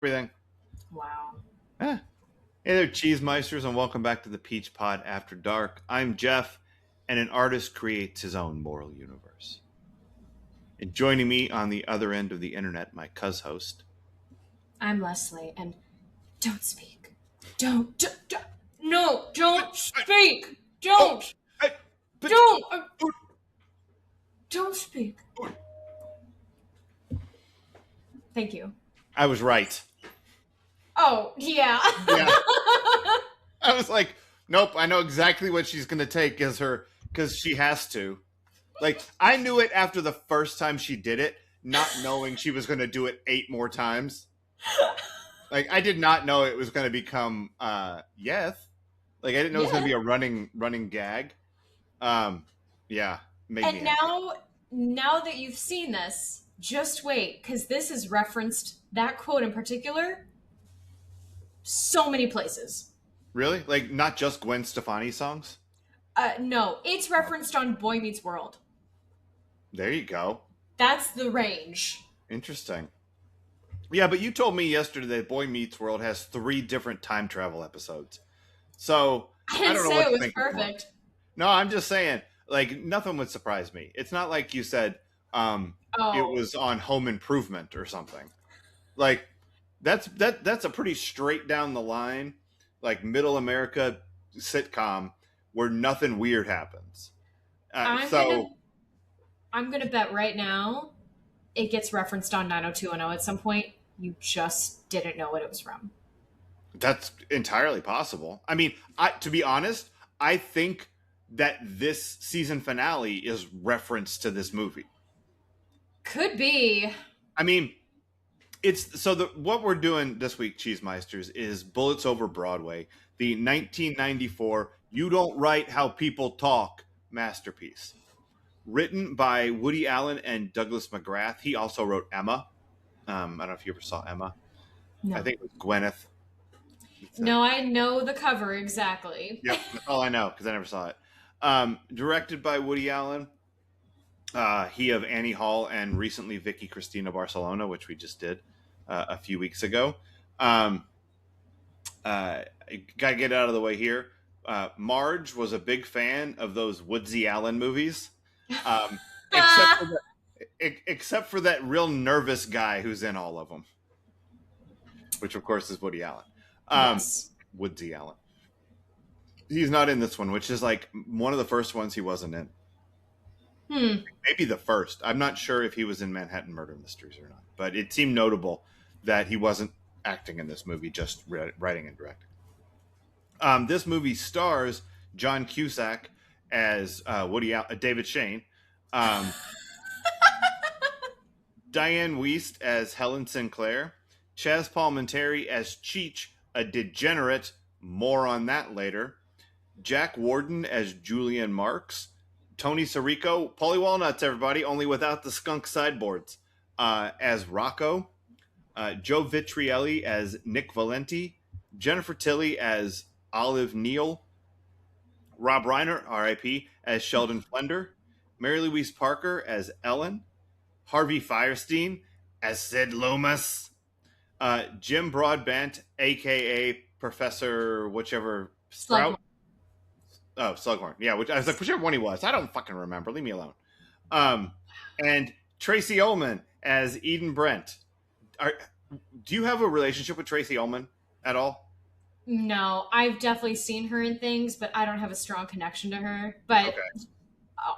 Everything. Wow. Eh. Hey there, Cheese Meisters, and welcome back to the Peach Pod After Dark. I'm Jeff, and an artist creates his own moral universe. And joining me on the other end of the internet, my host. I'm Leslie, and don't speak. Don't. No, don't speak. Oh, Don't. I, but, Don't. Don't speak. Thank you. I was right. Oh, yeah. Yeah. I was like, nope, I know exactly what she's going to take as her, because she has to. Like, I knew it after the first time she did it, not knowing she was going to do it 8 more times. Like, I did not know it was going to become yes. Like, I didn't know it was going to be a running gag. Yeah, made me And happy. now that you've seen this, just wait, because this is referenced, that quote in particular, so many places. Really? Like, not just Gwen Stefani songs? No, it's referenced on Boy Meets World. There you go. That's the range. Interesting. Yeah, but you told me yesterday that Boy Meets World has 3 different time travel episodes. So, I I didn't don't know say what it to was think anymore. perfect. No, I'm just saying, like, nothing would surprise me. It's not like you said it Oh, was on Home Improvement or something. Like, that's a pretty straight down the line, like, middle America sitcom where nothing weird happens. I'm gonna So I'm gonna bet right now it gets referenced on 90210 at some point. You just didn't know what it was from. that's entirely possible. I mean, to be honest, I think that this season finale is reference to this movie. Could be. I mean, it's so what we're doing this week, Cheesemeisters, is Bullets Over Broadway, the 1994 "You Don't Write How People Talk" masterpiece, written by Woody Allen and Douglas McGrath. He also wrote Emma. I don't know if you ever saw Emma. I No. think it was Gwyneth. No, I know the cover exactly. Yep, that's all I know because I never saw it. Directed by Woody Allen. He of Annie Hall and recently Vicky Cristina Barcelona, which we just did a few weeks ago. Gotta get out of the way here. Marge was a big fan of those Woodsy Allen movies, um, except for except for that real nervous guy who's in all of them, which of course is Woody Allen. Yes. Woodsy Allen. He's not in this one, which is like one of the first ones he wasn't in. Hmm. Maybe the first. I'm not sure if he was in Manhattan Murder Mysteries or not, but it seemed notable that he wasn't acting in this movie, just writing and directing. This movie stars John Cusack as David Shane, um, Diane Wiest as Helen Sinclair, Chaz Palminteri as Cheech, a degenerate. More on that later. Jack Warden as Julian Marks, Tony Sirico, Paulie Walnuts, everybody, only without the skunk sideboards, as Rocco, Joe Vitrielli as Nick Valenti, Jennifer Tilly as Olive Neal, Rob Reiner, R.I.P., as Sheldon Flender, Mary Louise Parker as Ellen, Harvey Firestein as Sid Loomis, Jim Broadbent, a.k.a. Professor whichever Slughorn. Sprout. Oh, Slughorn. Yeah, which I was like, whichever one he was. I don't fucking remember. Leave me alone. Um, and Tracy Ullman as Eden Brent. Do you have a relationship with Tracy Ullman at all? No, I've definitely seen her in things, but I don't have a strong connection to her. But Okay.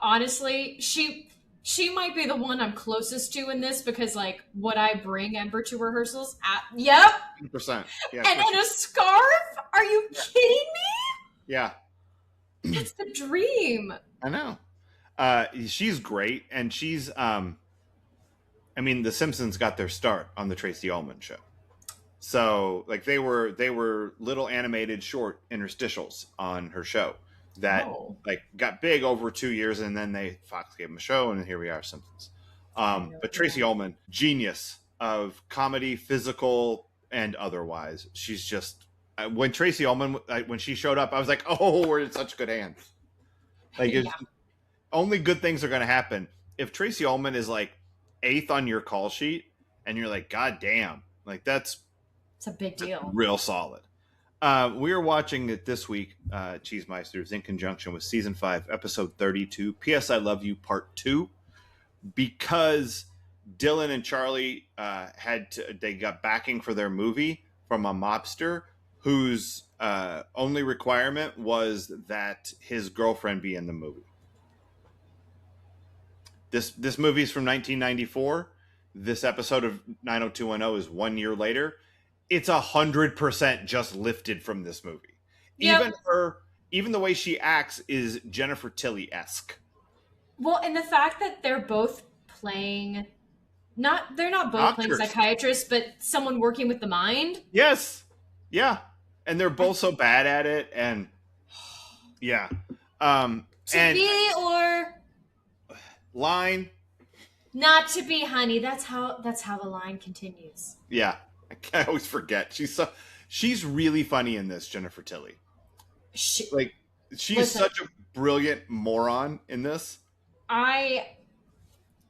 honestly, she might be the one I'm closest to in this because like would I bring Ember to rehearsals? Yep. 100%. Yeah, And for in sure. a scarf? Are you kidding me? Yeah, That's the dream. I know. She's great, and she's. I mean, The Simpsons got their start on the Tracy Ullman show. So, like, they were little animated short interstitials on her show that Oh. like got big over 2 years, and then Fox gave them a show, and here we are, Simpsons. But Tracy Yeah. Ullman, genius of comedy, physical and otherwise. She's just when Tracy Ullman when she showed up, I was like, oh, we're in such good hands. Like, Yeah. only good things are going to happen if Tracy Ullman is like eighth on your call sheet, and you're like, God damn, like It's a big deal. Real solid. We are watching it this week, Cheese Meisters, in conjunction with season 5, episode 32, P.S. I Love You, part 2, because Dylan and Charlie they got backing for their movie from a mobster whose only requirement was that his girlfriend be in the movie. This movie is from 1994. This episode of 90210 is 1 year later. It's 100% just lifted from this movie. Yep. Even the way she acts is Jennifer Tilly-esque. Well, and the fact that they're both playing they're not both Doctors. playing psychiatrists, but someone working with the mind. Yes. Yeah. And they're both so bad at it, and yeah. To be or line. not to be, honey. That's how the line continues. Yeah. I always forget. She's really funny in this, Jennifer Tilly. She's such a brilliant moron in this. I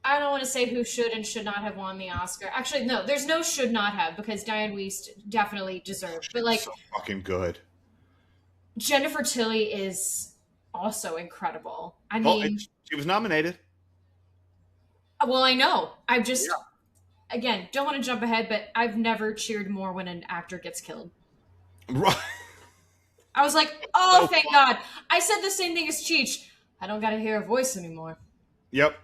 don't want to say who should and should not have won the Oscar. Actually, no, there's no should not have, because Diane Wiest definitely deserved. But like, so fucking good. Jennifer Tilly is also incredible. I mean, she was nominated. Well, I know. I've just again, don't want to jump ahead, but I've never cheered more when an actor gets killed. Right. I was like, oh, thank God. I said the same thing as Cheech. I don't got to hear a voice anymore. Yep.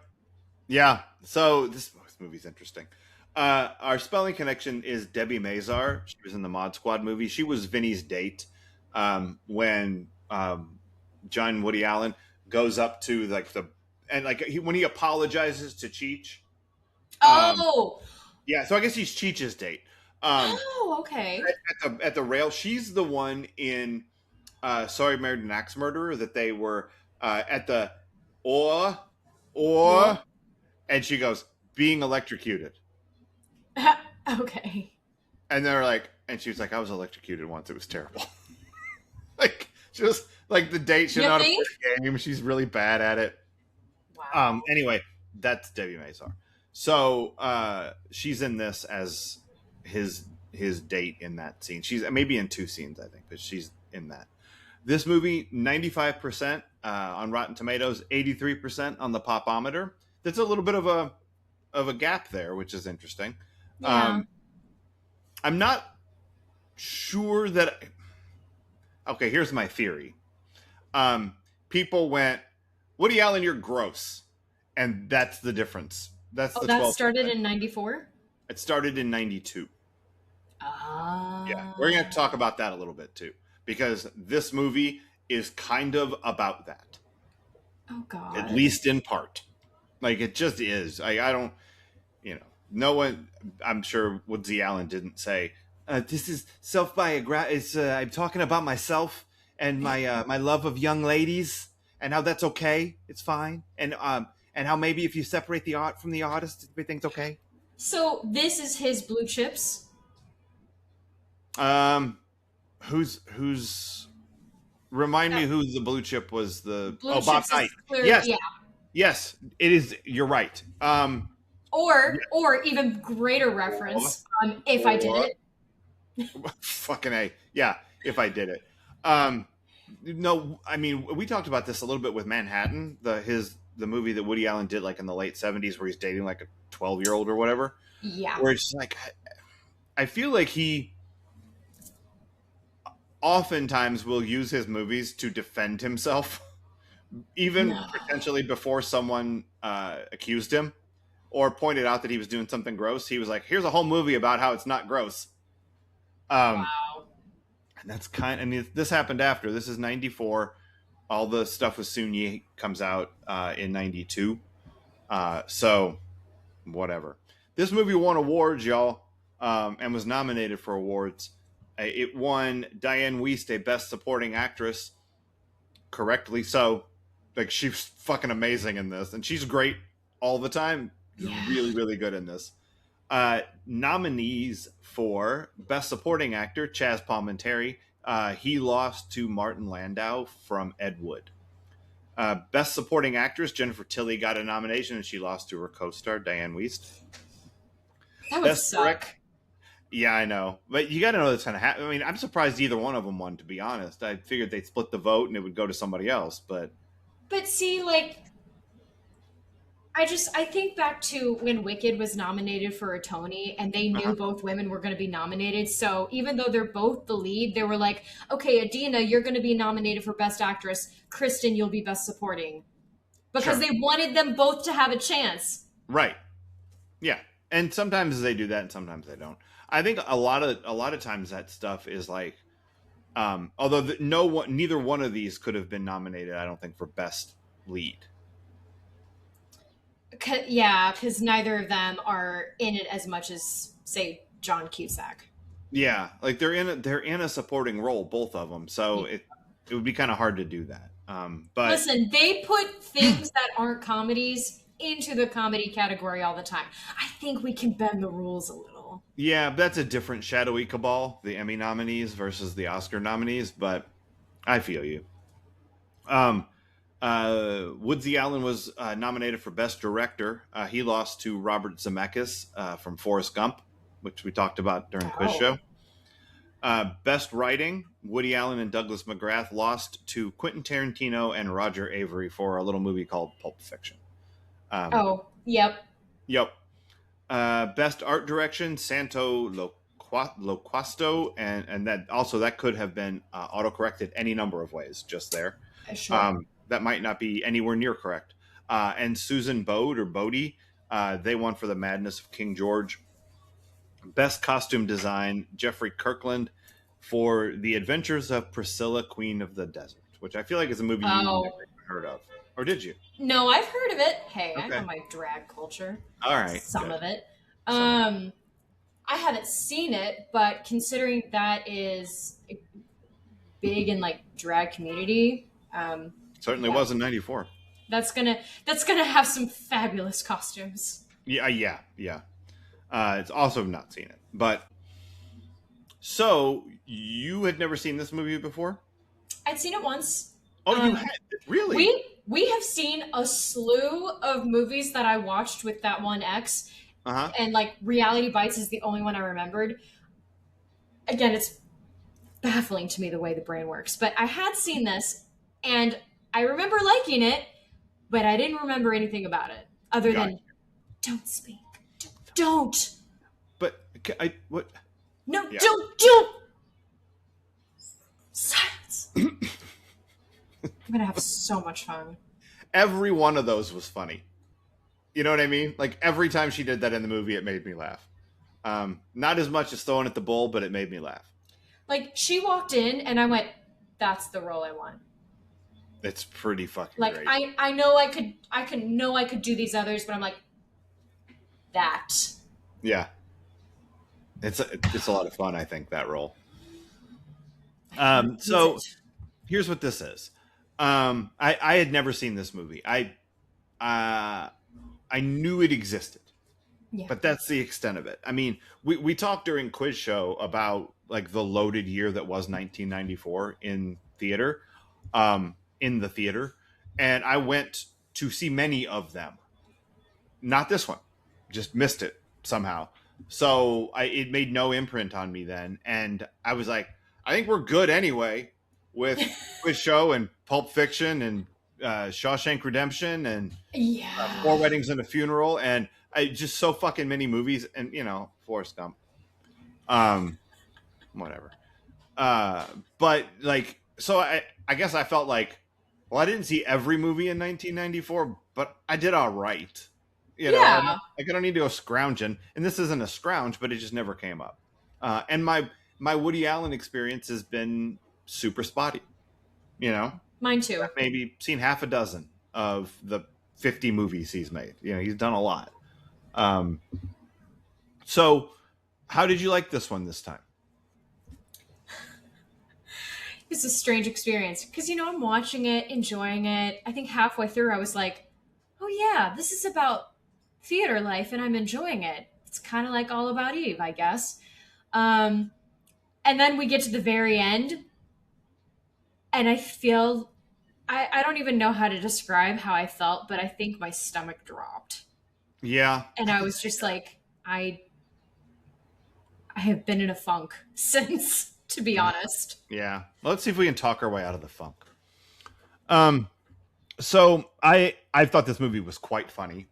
Yeah. So this movie's interesting. Our spelling connection is Debbie Mazar. She was in the Mod Squad movie. She was Vinny's date when John Woody Allen goes up to when he apologizes to Cheech. Yeah. So I guess he's Cheech's date. Okay. At the rail, she's the one in Sorry Married an Axe Murderer that they were at the and she goes, being electrocuted. Okay. And they're like, and she was like, I was electrocuted once. It was terrible. Like, just like the date, she's not a good game. She's really bad at it. Wow. Anyway, that's Debbie Mazar. So she's in this as his date in that scene. She's maybe in 2 scenes, I think, but she's in that. This movie, 95% on Rotten Tomatoes, 83% on the Popometer. That's a little bit of a gap there, which is interesting. Yeah. I'm not sure that. Okay, here's my theory. People went, Woody Allen, you're gross, and that's the difference. That's the 12%. That started in 94? It started in 92. Yeah, we're gonna have to talk about that a little bit too, because this movie is kind of about that. Oh God. At least in part. Like, it just is. I don't, no one, I'm sure Woody Allen didn't say, this is self-biographical. I'm talking about myself and my love of young ladies and how that's okay. It's fine. And how maybe if you separate the art from the artist, everything's okay. So this is his Blue Chips? Who's remind me who the blue chip was. Bob Knight. Yes. Yeah. Yes, it is. You're right. Or even greater reference. If I did it. Fucking A. Yeah. If I did it. No, I mean, we talked about this a little bit with Manhattan, the movie that Woody Allen did like in the late 70s where he's dating like a 12-year-old or whatever. Yeah. Where it's like, I feel like he oftentimes will use his movies to defend himself, even potentially before someone accused him or pointed out that he was doing something gross. He was like, here's a whole movie about how it's not gross. Wow. And that's this happened after. This is 94. All the stuff with Soon Yi comes out in 92. So whatever. This movie won awards, y'all, and was nominated for awards. It won Diane Wiest a Best Supporting Actress, correctly so. Like, she's fucking amazing in this, and she's great all the time. Yeah. Really, really good in this. Nominees for Best Supporting Actor, Chaz Palminteri. He lost to Martin Landau from Ed Wood. Best Supporting Actress, Jennifer Tilly got a nomination, and she lost to her co-star, Diane Wiest. That would suck. Yeah, I know, but you got to know that's kind of. I mean, I'm surprised either one of them won. To be honest, I figured they'd split the vote and it would go to somebody else. But But see, like, I think back to when Wicked was nominated for a Tony and they knew uh both women were going to be nominated. So even though they're both the lead, they were like, okay, Adina, you're going to be nominated for Best Actress. Kristen, you'll be Best Supporting. Because sure, they wanted them both to have a chance. right, yeah, and sometimes they do that, and sometimes they don't. I think a lot of times that stuff is like, although no one, neither one of these could have been nominated. I don't think for best lead. Yeah, because neither of them are in it as much as, say, John Cusack. Yeah, like they're in a supporting role, both of them. So it would be kind of hard to do that. But Listen, they put things that aren't comedies into the comedy category all the time. I think we can bend the rules a little. yeah, that's a different shadowy cabal, the Emmy nominees versus the Oscar nominees. But I feel you. Um, Woodsy Allen was nominated for Best Director. He lost to Robert Zemeckis from Forrest Gump, which we talked about during Quiz Oh. Show. Best Writing, Woody Allen and Douglas McGrath lost to Quentin Tarantino and Roger Avery for a little movie called Pulp Fiction. Um, Oh, yep. yep. Best Art Direction, Santo Loquasto, and that also that could have been autocorrected any number of ways just there. Sure. That might not be anywhere near correct. And Susan Bode or Bodie, they won for The Madness of King George. Best Costume Design, Jeffrey Kirkland for The Adventures of Priscilla, Queen of the Desert, which I feel like is a movie you never Oh, even heard of. Or did you? no, I've heard of it. Hey, I know Okay. my drag culture. All right. Some Good. of it. Some of it. Um, I haven't seen it, but considering that is big in like drag community, Certainly yeah, was in 94. that's gonna have some fabulous costumes. Yeah, yeah. It's also not seen it. But so you had never seen this movie before? I'd seen it once. Oh, you Um, had? Really? we have seen a slew of movies that I watched with that one ex, Uh huh. and like Reality Bites is the only one I remembered. Again, it's baffling to me the way the brain works, but I had seen this and I remember liking it, but I didn't remember anything about it other Got than don't speak, don't, But I what? no, Yeah. don't, silence. I'm gonna have so much fun. Every one of those was funny. You know what I mean? Like every time she did that in the movie, it made me laugh. Not as much as throwing at the bull, but it made me laugh. Like she walked in and I went, that's the role I want. It's pretty fucking Like great. I know I could do these others, but I'm like that. Yeah, it's a lot of fun. I think that role. I can use So it. here's what this is. I had never seen this movie. Uh, I knew it existed, Yeah. but that's the extent of it. I mean, we talked during Quiz Show about like the loaded year that was 1994 in theater, in the theater, and I went to see many of them. Not this one, just missed it somehow. So it made no imprint on me then, and I was like, I think we're good anyway with Quiz Show and Pulp Fiction and Shawshank Redemption and Four Yeah. Weddings and a Funeral, and I just so fucking many movies, and Forrest Gump, um, whatever. Uh, but like, so I guess I felt like, well, I didn't see every movie in 1994, but I did all right. Yeah. Like I don't need to go scrounging, and this isn't a scrounge, but it just never came up. And my Woody Allen experience has been super spotty. Mine too. I've maybe seen half a dozen of the 50 movies he's made. He's done a lot. Um, so, how did you like this one this time? It's a strange experience because I'm watching it, enjoying it. I think halfway through I was like, "Oh yeah, this is about theater life and I'm enjoying it." It's kind of like All About Eve, I guess. Um and then we get to the very end and I don't even know how to describe how I felt, but I think my stomach dropped. Yeah, And I I can was see just that. like, I I have been in a funk since, to be honest. Yeah. Let's see if we can talk our way out of the funk. Um, so I thought this movie was quite funny,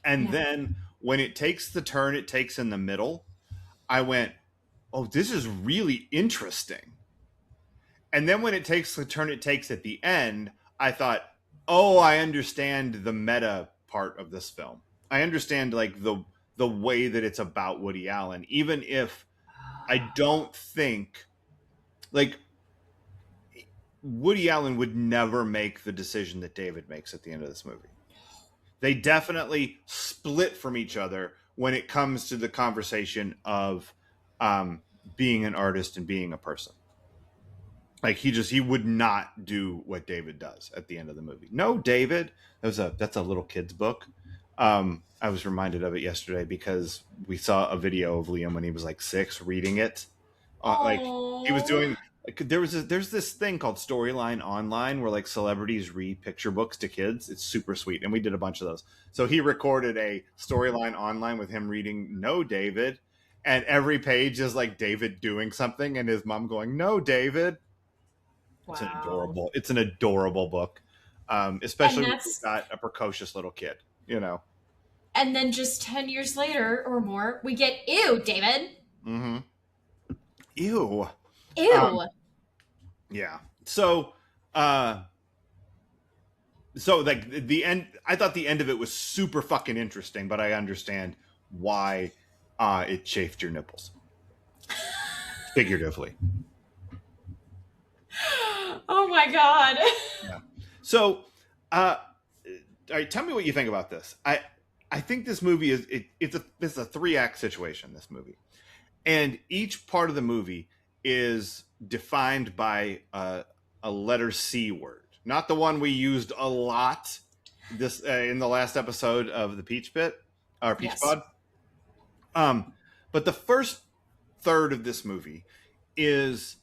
and Yeah. then when it takes the turn it takes in the middle, I went, "Oh, this is really interesting." And then when it takes the turn it takes at the end, I thought, "Oh, I understand the meta part of this film. I understand like the way that it's about Woody Allen, even if I don't think like Woody Allen would never make the decision that David makes at the end of this movie. They definitely split from each other when it comes to the conversation of um, being an artist and being a person. Like he would not do what David does at the end of the movie. No, David. That's a little kid's book. I was reminded of it yesterday because we saw a video of Liam when he was like 6 reading it. Like he was Oh. doing. There's this thing called Storyline Online where like celebrities read picture books to kids. It's super sweet, and we did a bunch of those. So he recorded a Storyline Online with him reading "No, David," and every page is like David doing something, and his mom going "No, David." Wow. It's an adorable book, And especially when you've that's got a precocious little kid. You know. and then just 10 years later or more, we get ew, David. Mm-hmm. Ew. Um, Ew. yeah. Uh, so like the end, I thought the end of it was super fucking interesting, but I understand why it chafed your nipples, figuratively. Oh my god. Yeah. So, uh, all right, tell me what you think about this. I think this movie it's a 3-act situation. This movie, and each part of the movie is defined by a letter C word, not the one we used a lot this in the last episode of the Peach Pit or Peach Yes. Pod. Um, but the first third of this movie is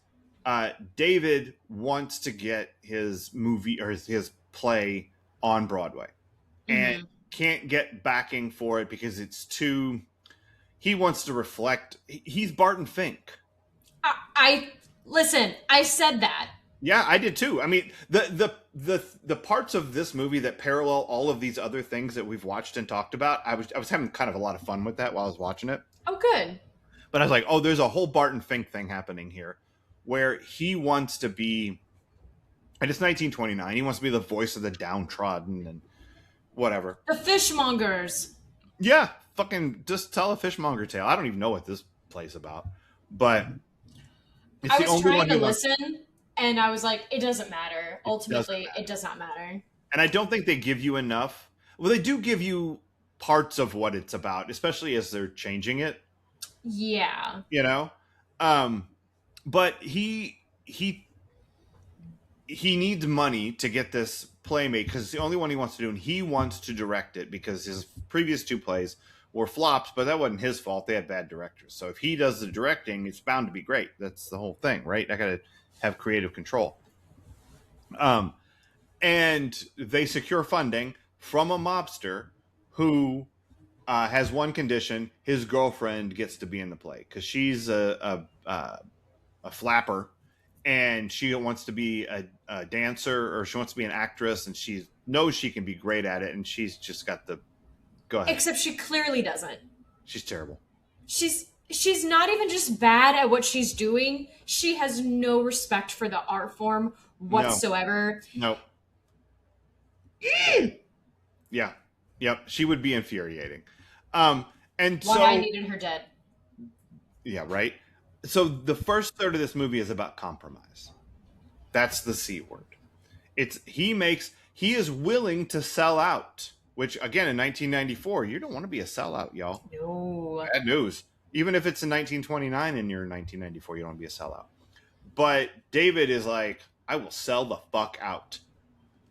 David wants to get his movie or his play on Broadway and Mm-hmm. can't get backing for it because it's too. He wants to reflect. He's Barton Fink. I listen, I said that. Yeah, I did too. I mean, the parts of this movie that parallel all of these other things that we've watched and talked about, I was having kind of a lot of fun with that while I was watching it. Oh good. But I was like, oh, there's a whole Barton Fink thing happening here, where he wants to be, and it's 1929. He wants to be the voice of the downtrodden and whatever. The fishmongers. Yeah, fucking just tell a fishmonger tale. I don't even know what this play's about, but it's I the was only trying one to he wants. listen and I was like, it doesn't matter. It doesn't Ultimately, it matter. does not matter. And I don't think they give you enough. Well, they do give you parts of what it's about, especially as they're changing it. Yeah. You know, um, but he needs money to get this play made because it's the only one he wants to do, and he wants to direct it because his previous 2 plays were flops, but that wasn't his fault. They had bad directors. So if he does the directing, it's bound to be great. That's the whole thing, right? I got to have creative control. Um, and they secure funding from a mobster who has one condition: his girlfriend gets to be in the play because she's a flapper, and she wants to be a dancer, or she wants to be an actress, and she knows she can be great at it, and she's just got the go ahead. Except she clearly doesn't. She's terrible. She's not even just bad at what she's doing. She has no respect for the art form No, whatsoever. no, yeah, yep. She would be infuriating. And Why I so needed her dead. yeah, right. So the first third of this movie is about compromise. That's the C word. It's he is willing to sell out, which again in 1994, you don't want to be a sellout, y'all. No. Bad news. Even if it's in 1929 and you're in 1994, you don't want to be a sellout. But David is like, I will sell the fuck out.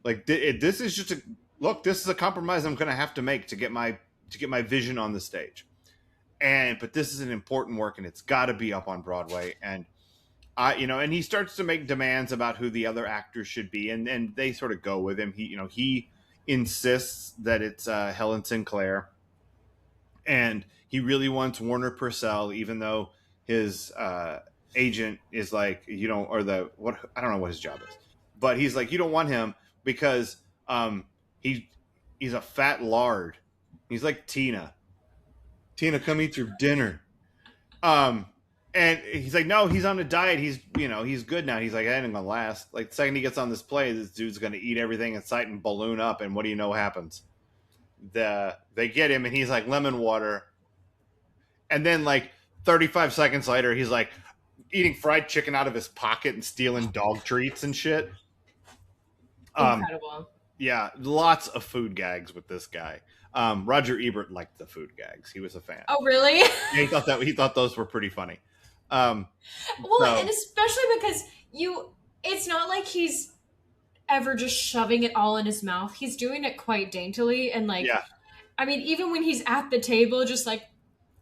Like this is just a look. This is a compromise I'm going to have to make to get my vision on the stage. But this is an important work, and it's got to be up on Broadway. And and he starts to make demands about who the other actors should be, and they sort of go with him. He insists that it's Helen Sinclair, and he really wants Warner Purcell, even though his agent is like, you don't, or the what, I don't know what his job is, but he's like, you don't want him because he he's a fat lard. He's like Tina. Tina, come eat your dinner. Um, and he's like, no, he's on a diet. He's, he's good now. He's like, I ain't gonna last. Like the second he gets on this plane, this dude's gonna eat everything in sight and balloon up. And what do you know happens? They get him, and he's like lemon water. And then like 35 seconds later, he's like eating fried chicken out of his pocket and stealing dog treats and shit. Um, Incredible. yeah, lots of food gags with this guy. Roger Ebert liked the food gags. He was a fan. Oh, really? Yeah, he thought those were pretty funny. Well, So and especially because it's not like he's ever just shoving it all in his mouth. He's doing it quite daintily. And, like, yeah, I mean, even when he's at the table, just like,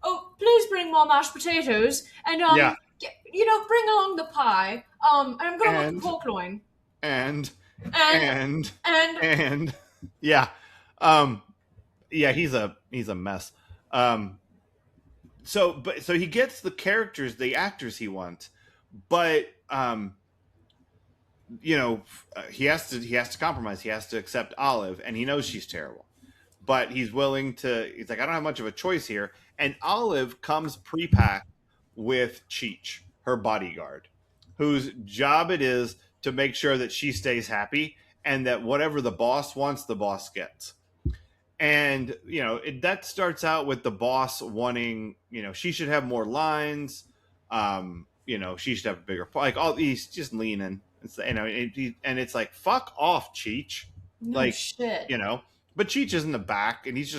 oh, please bring more mashed potatoes. And, yeah, bring along the pie. And I'm going to want the and pork loin. and And, and and, and yeah, um, yeah, he's a mess. Um, so he gets the characters, the actors he wants, but he has to compromise. He has to accept Olive, and he knows she's terrible, but he's willing to. He's like, I don't have much of a choice here. And Olive comes pre-packed with Cheech, her bodyguard, whose job it is to make sure that she stays happy and that whatever the boss wants, the boss gets. And that starts out with the boss wanting, she should have more lines. She should have a bigger, like, all he's just leaning. It's, and it's like, fuck off, Cheech. no Like, shit. but Cheech is in the back, and he's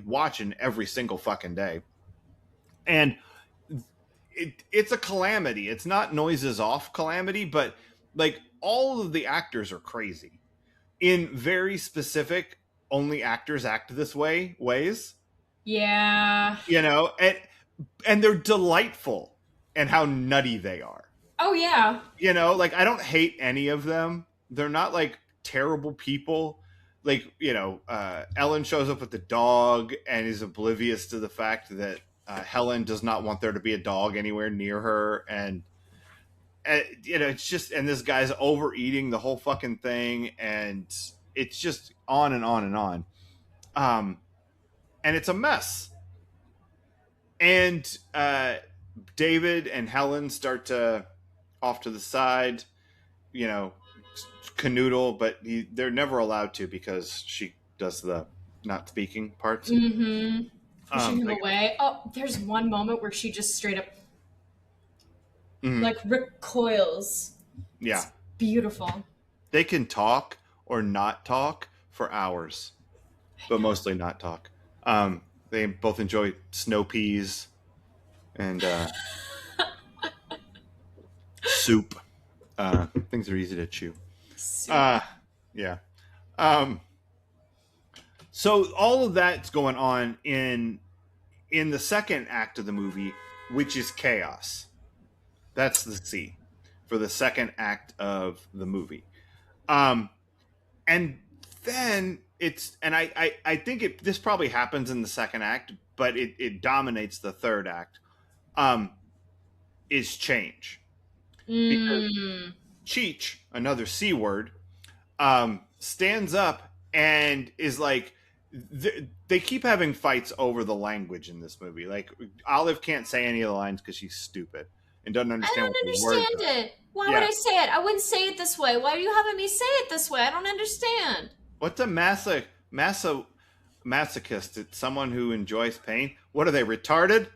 watching every single fucking day. And it's a calamity. It's not noises off calamity, but like all of the actors are crazy in very specific, only actors act this ways. Yeah. And they're delightful and how nutty they are. Oh, yeah. Like, I don't hate any of them. They're not like terrible people. Like, Ellen shows up with the dog and is oblivious to the fact that Helen does not want there to be a dog anywhere near her. And it's just, and this guy's overeating the whole fucking thing. And it's just on and on and on. And it's a mess. And David and Helen start to off to the side, canoodle, but they're never allowed to because she does the not speaking parts. Mm-hmm. Pushing him away. Oh, there's one moment where she just straight up like recoils. Yeah. It's beautiful. They can talk or not talk for hours, but mostly not talk. They both enjoy snow peas and soup. Things are easy to chew. Yeah. So all of that's going on in the second act of the movie, which is chaos. That's the C for the second act of the movie. And then I think this probably happens in the second act, but it dominates the third act, is change. Because Cheech, another C word, stands up and is like, they keep having fights over the language in this movie. Like, Olive can't say any of the lines because she's stupid and doesn't understand. I don't understand it. Why would I say it? I wouldn't say it this way. Why are you having me say it this way? I don't understand. What's a masochist? It's someone who enjoys pain. What are they, retarded?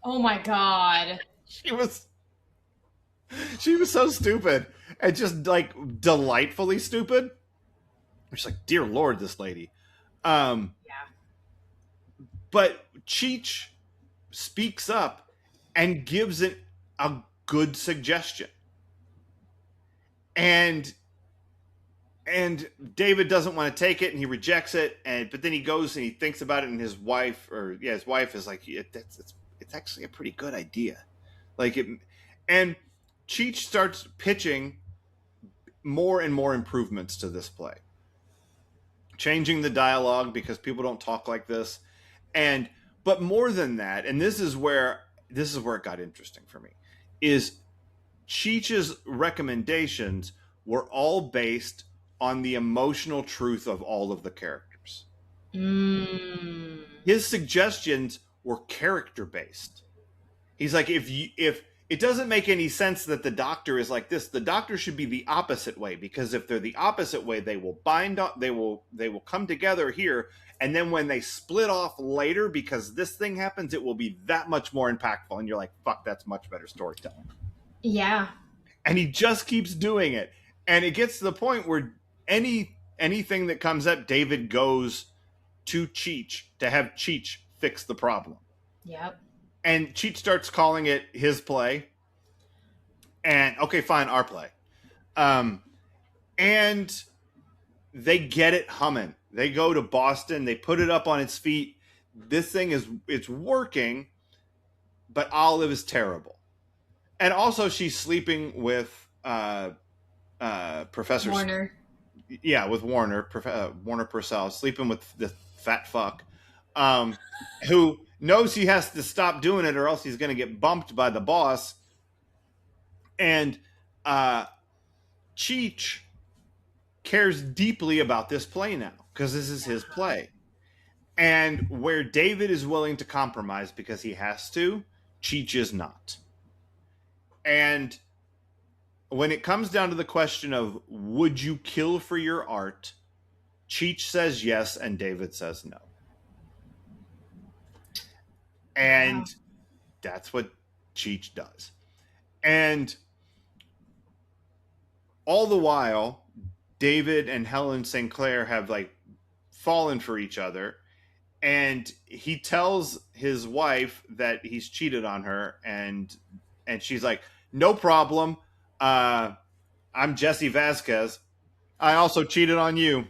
Oh my god. She was so stupid and just like delightfully stupid. She's like, dear Lord, this lady. Yeah. But Cheech speaks up and gives it a good suggestion. And David doesn't want to take it and he rejects it. But then he goes and he thinks about it, and his wife is like, it's actually a pretty good idea. Like it, and Cheech starts pitching more and more improvements to this play, changing the dialogue because people don't talk like this. And But more than that, and this is where it got interesting for me, is Cheech's recommendations were all based on the emotional truth of all of the characters. Mm. His suggestions were character based. He's like, if it doesn't make any sense that the doctor is like this, the doctor should be the opposite way, because if they're the opposite way, they will bind up, they will come together here, and then when they split off later because this thing happens, it will be that much more impactful. And you're like, fuck, that's much better storytelling. Yeah. And he just keeps doing it, and it gets to the point where anything that comes up, David goes to Cheech to have Cheech fix the problem. Yep. And Cheech starts calling it his play. And okay, fine, our play. And they get it humming. They go to Boston, they put it up on its feet. This thing it's working, but Olive is terrible. And also she's sleeping with Professor Warner. Yeah, with Warner Purcell, sleeping with the fat fuck, who knows he has to stop doing it or else he's going to get bumped by the boss. And Cheech cares deeply about this play now because this is his play. And where David is willing to compromise because he has to, Cheech is not. And when it comes down to the question of would you kill for your art, Cheech says yes and David says no. And that's what Cheech does. And all the while, David and Helen St. Clair have like fallen for each other. And he tells his wife that he's cheated on her, and she's like, no problem. I'm Jesse Vasquez. I also cheated on you.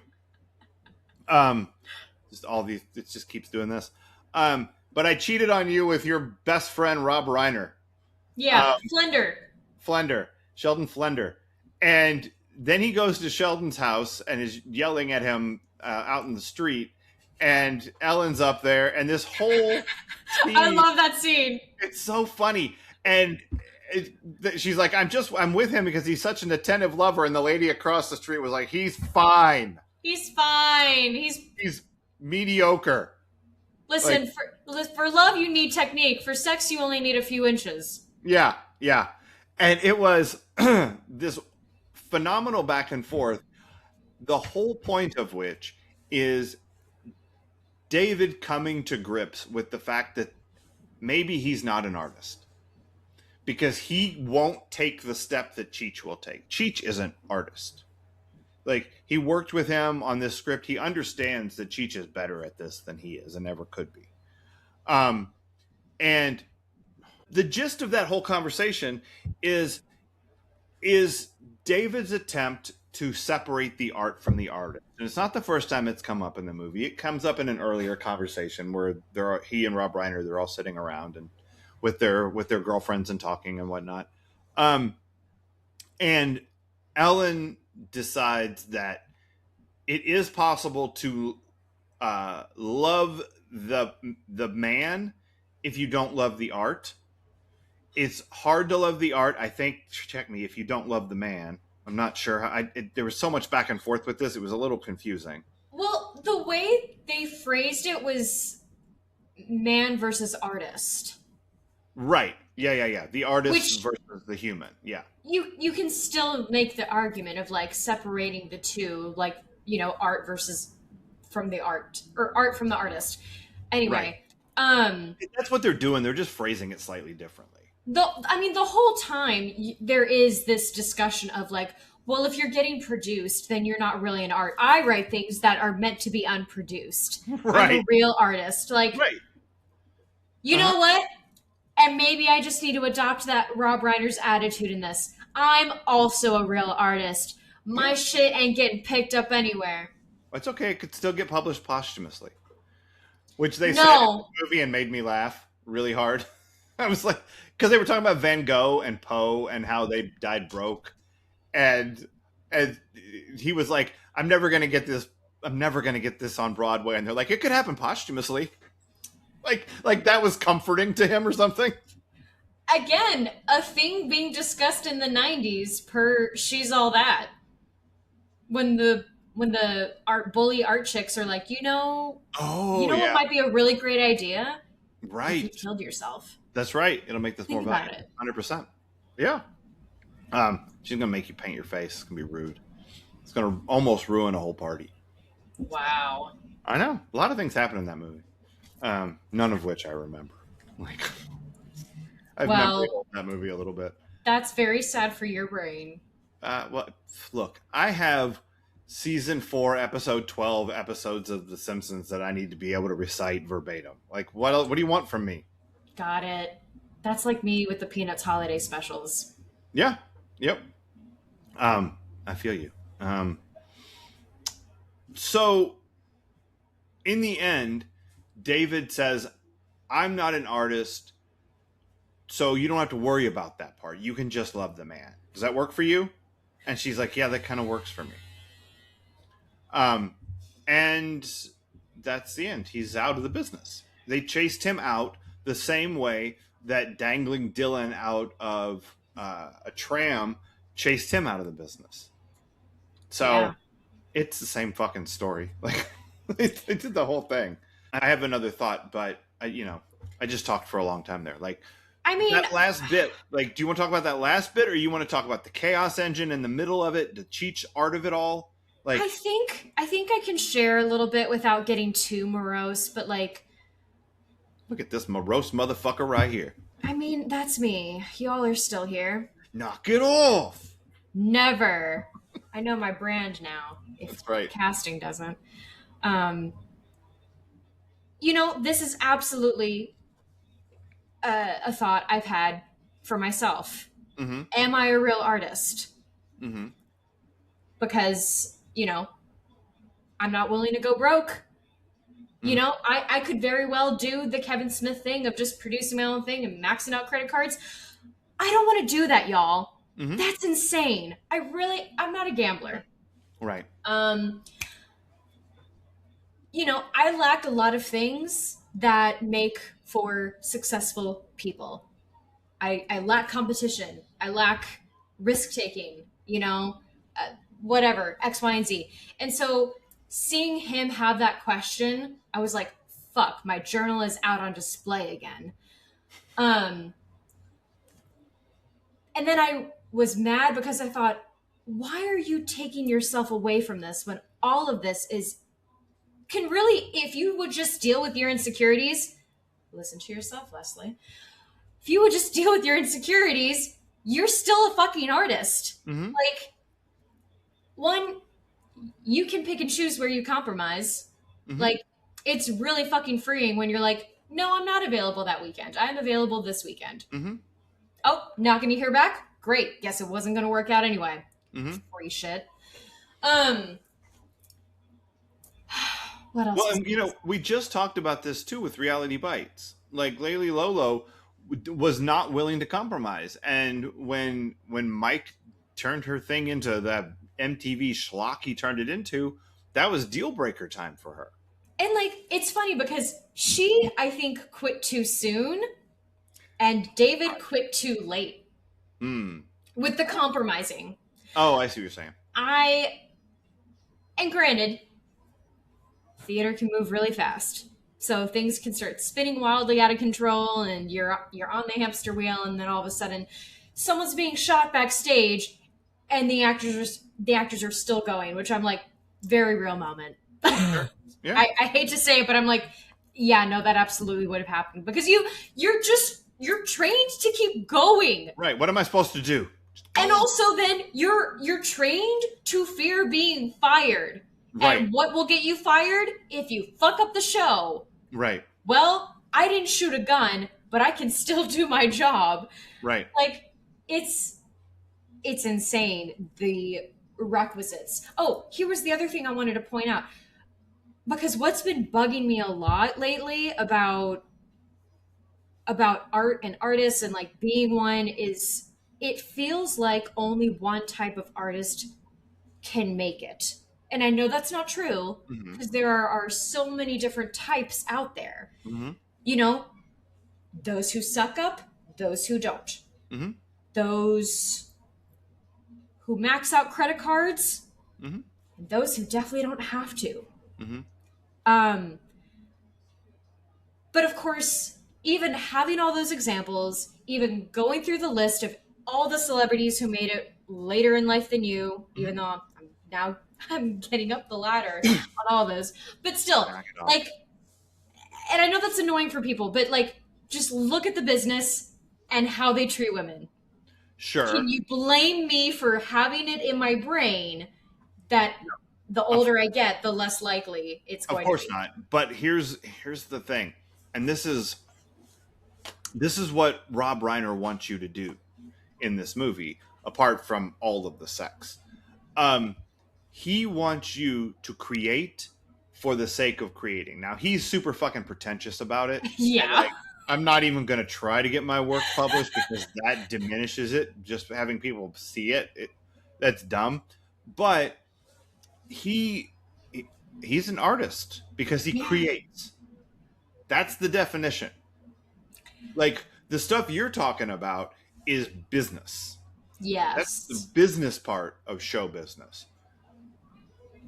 Just all these, it just keeps doing this. But I cheated on you with your best friend, Rob Reiner. Yeah, Sheldon Flender. And then he goes to Sheldon's house and is yelling at him out in the street. And Ellen's up there, and this whole scene, I love that scene. It's so funny. And she's like, I'm with him because he's such an attentive lover. And the lady across the street was like, he's fine. He's fine. He's mediocre. Listen, for love, you need technique. For sex, you only need a few inches. Yeah. And it was this phenomenal back and forth, the whole point of which is David coming to grips with the fact that maybe he's not an artist because he won't take the step that Cheech will take. Cheech is an artist. Like, he worked with him on this script. He understands that Cheech is better at this than he is and ever could be. And the gist of that whole conversation is David's attempt to separate the art from the artist. And it's not the first time it's come up in the movie. It comes up in an earlier conversation where he and Rob Reiner, they're all sitting around and with their girlfriends and talking and whatnot. And Ellen decides that it is possible to love the man if you don't love the art. It's hard to love the art, I think, check me, if you don't love the man. I'm not sure. There was so much back and forth with this. It was a little confusing. Well, the way they phrased it was man versus artist. Right. Yeah. The artist versus the human. Yeah. You can still make the argument of like separating the two, like, you know, art versus from the art or art from the artist. Anyway, right. That's what they're doing. They're just phrasing it slightly differently. The whole time there is this discussion of like, well, if you're getting produced, then you're not really an art. I write things that are meant to be unproduced. Right. I'm a real artist. Like, right. You know what? And maybe I just need to adopt that Rob Reiner's attitude in this. I'm also a real artist. My shit ain't getting picked up anywhere. It's okay. It could still get published posthumously. Which they said in the movie and made me laugh really hard. I was like, because they were talking about Van Gogh and Poe and how they died broke. And he was like, I'm never going to get this on Broadway. And they're like, it could happen posthumously. Like that was comforting to him or something. Again, a thing being discussed in the 90s per She's All That. When the art chicks are like, you Oh know what yeah, might be a really great idea? If you right. killed yourself. That's right. It'll make this more Think about valuable. it. 100%. Yeah. She's gonna make you paint your face. It's gonna be rude. It's gonna almost ruin a whole party. Wow. I know. A lot of things happen in that movie. None of which I remember. Like I've memory Well, hold that movie a little bit. that's very sad for your brain. Well, look, I have season 4, episode 12 episodes of The Simpsons that I need to be able to recite verbatim. Like, what else, what do you want from me? Got it. That's like me with the Peanuts holiday specials. Yeah. Yep. I feel you. Um, so in the end, David says, I'm not an artist, so you don't have to worry about that part. You can just love the man. Does that work for you? And she's like, yeah, that kind of works for me. And that's the end. He's out of the business. They chased him out the same way that dangling Dylan out of a tram chased him out of the business. So Yeah. it's the same fucking story. Like they did the whole thing. I have another thought, but I just talked for a long time there. Like I mean, that last bit. Like, do you want to talk about that last bit, or you want to talk about the chaos engine in the middle of it, the Cheech art of it all? Like, I think I can share a little bit without getting too morose, but like, look at this morose motherfucker right here. I mean, that's me. Y'all are still here. Knock it off. Never. I know my brand now. If That's right. casting doesn't. Um, this is absolutely a thought I've had for myself. Mm-hmm. Am I a real artist? Mm-hmm. Because, I'm not willing to go broke. Mm-hmm. I could very well do the Kevin Smith thing of just producing my own thing and maxing out credit cards. I don't want to do that, y'all. Mm-hmm. That's insane. I'm not a gambler. Right. I lack a lot of things that make for successful people. I lack competition. I lack risk taking, whatever, X, Y, and Z. And so seeing him have that question, I was like, fuck, my journal is out on display again. And then I was mad because I thought, why are you taking yourself away from this when all of this can really, if you would just deal with your insecurities, listen to yourself, Leslie. If you would just deal with your insecurities, you're still a fucking artist. Mm-hmm. Like, one, you can pick and choose where you compromise. Mm-hmm. Like, it's really fucking freeing when you're like, no, I'm not available that weekend. I'm available this weekend. Mm-hmm. Oh, not gonna hear back? Great. Guess it wasn't gonna work out anyway. Mm-hmm. Free shit. What else? Well, we just talked about this too with Reality Bites. Like Laylee Lolo was not willing to compromise, and when Mike turned her thing into the MTV schlock he turned it into, that was deal breaker time for her. And like, it's funny because she, I think, quit too soon, and David quit too late with the compromising. Oh, I see what you're saying. And granted, theater can move really fast. So things can start spinning wildly out of control and you're on the hamster wheel, and then all of a sudden someone's being shot backstage and the actors are still going, which I'm like, very real moment. Sure. Yeah. I hate to say it, but I'm like, yeah, no, that absolutely would have happened because you're trained to keep going. Right. What am I supposed to do? And also then you're trained to fear being fired. Right. And what will get you fired? If you fuck up the show. Right. Well, I didn't shoot a gun, but I can still do my job. Right. Like, it's insane, the requisites. Oh, here was the other thing I wanted to point out. Because what's been bugging me a lot lately about art and artists and like being one is it feels like only one type of artist can make it. And I know that's not true because there are so many different types out there. Mm-hmm. You know, those who suck up, those who don't, Mm-hmm. those who max out credit cards, Mm-hmm. and those who definitely don't have to. Mm-hmm. Um, but of course, even having all those examples, even going through the list of all the celebrities who made it later in life than you, Mm-hmm. even though I'm now I'm getting up the ladder on all those, but still, Knock it off. like, and I know that's annoying for people, but like, just look at the business and how they treat women. Can Sure. you blame me for having it in my brain that the Of, older I get, the less likely it's of going to course be? not. But here's the thing, and this is what Rob Reiner wants you to do in this movie, apart from all of the sex. Um, he wants you to create for the sake of creating. Now he's super fucking pretentious about it, and Yeah. like I'm not even going to try to get my work published because that diminishes it. Just having people see it, that's dumb. But he he's an artist because he Yeah. creates. That's the definition. Like the stuff you're talking about is business. That's the Yes. business part of show business.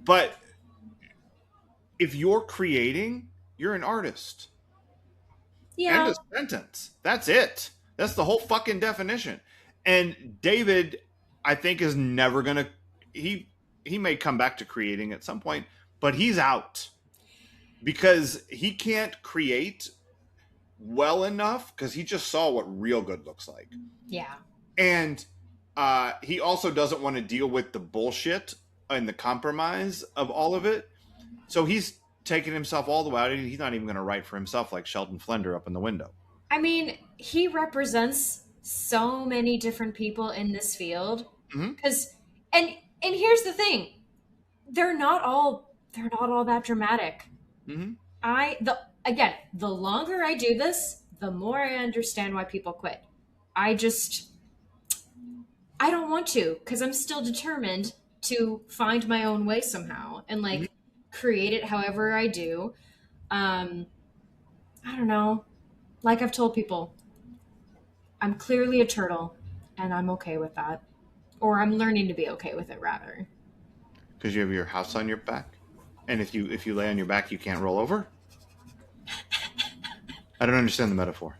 But if you're creating, you're an artist. End Yeah. of sentence. That's it. That's the whole fucking definition. And David, I think, is never gonna. He may come back to creating at some point, but he's out because he can't create well enough because he just saw what real good looks like. Yeah. And he also doesn't want to deal with the bullshit and the compromise of all of it. So he's taking himself all the way out. He's not even going to write for himself like Sheldon Flender up in the window. I mean, he represents so many different people in this field Mm-hmm. cuz and and here's the thing. They're not all that dramatic. Mm-hmm. The again, the longer I do this, the more I understand why people quit. I just I don't want to because I'm still determined to find my own way somehow and Mm-hmm. like create it however I do. Um, I don't know. Like I've told people, I'm clearly a turtle and I'm okay with that. Or I'm learning to be okay with it rather. Because you have your house on your back, and if you lay on your back, you can't roll over. I don't understand the metaphor.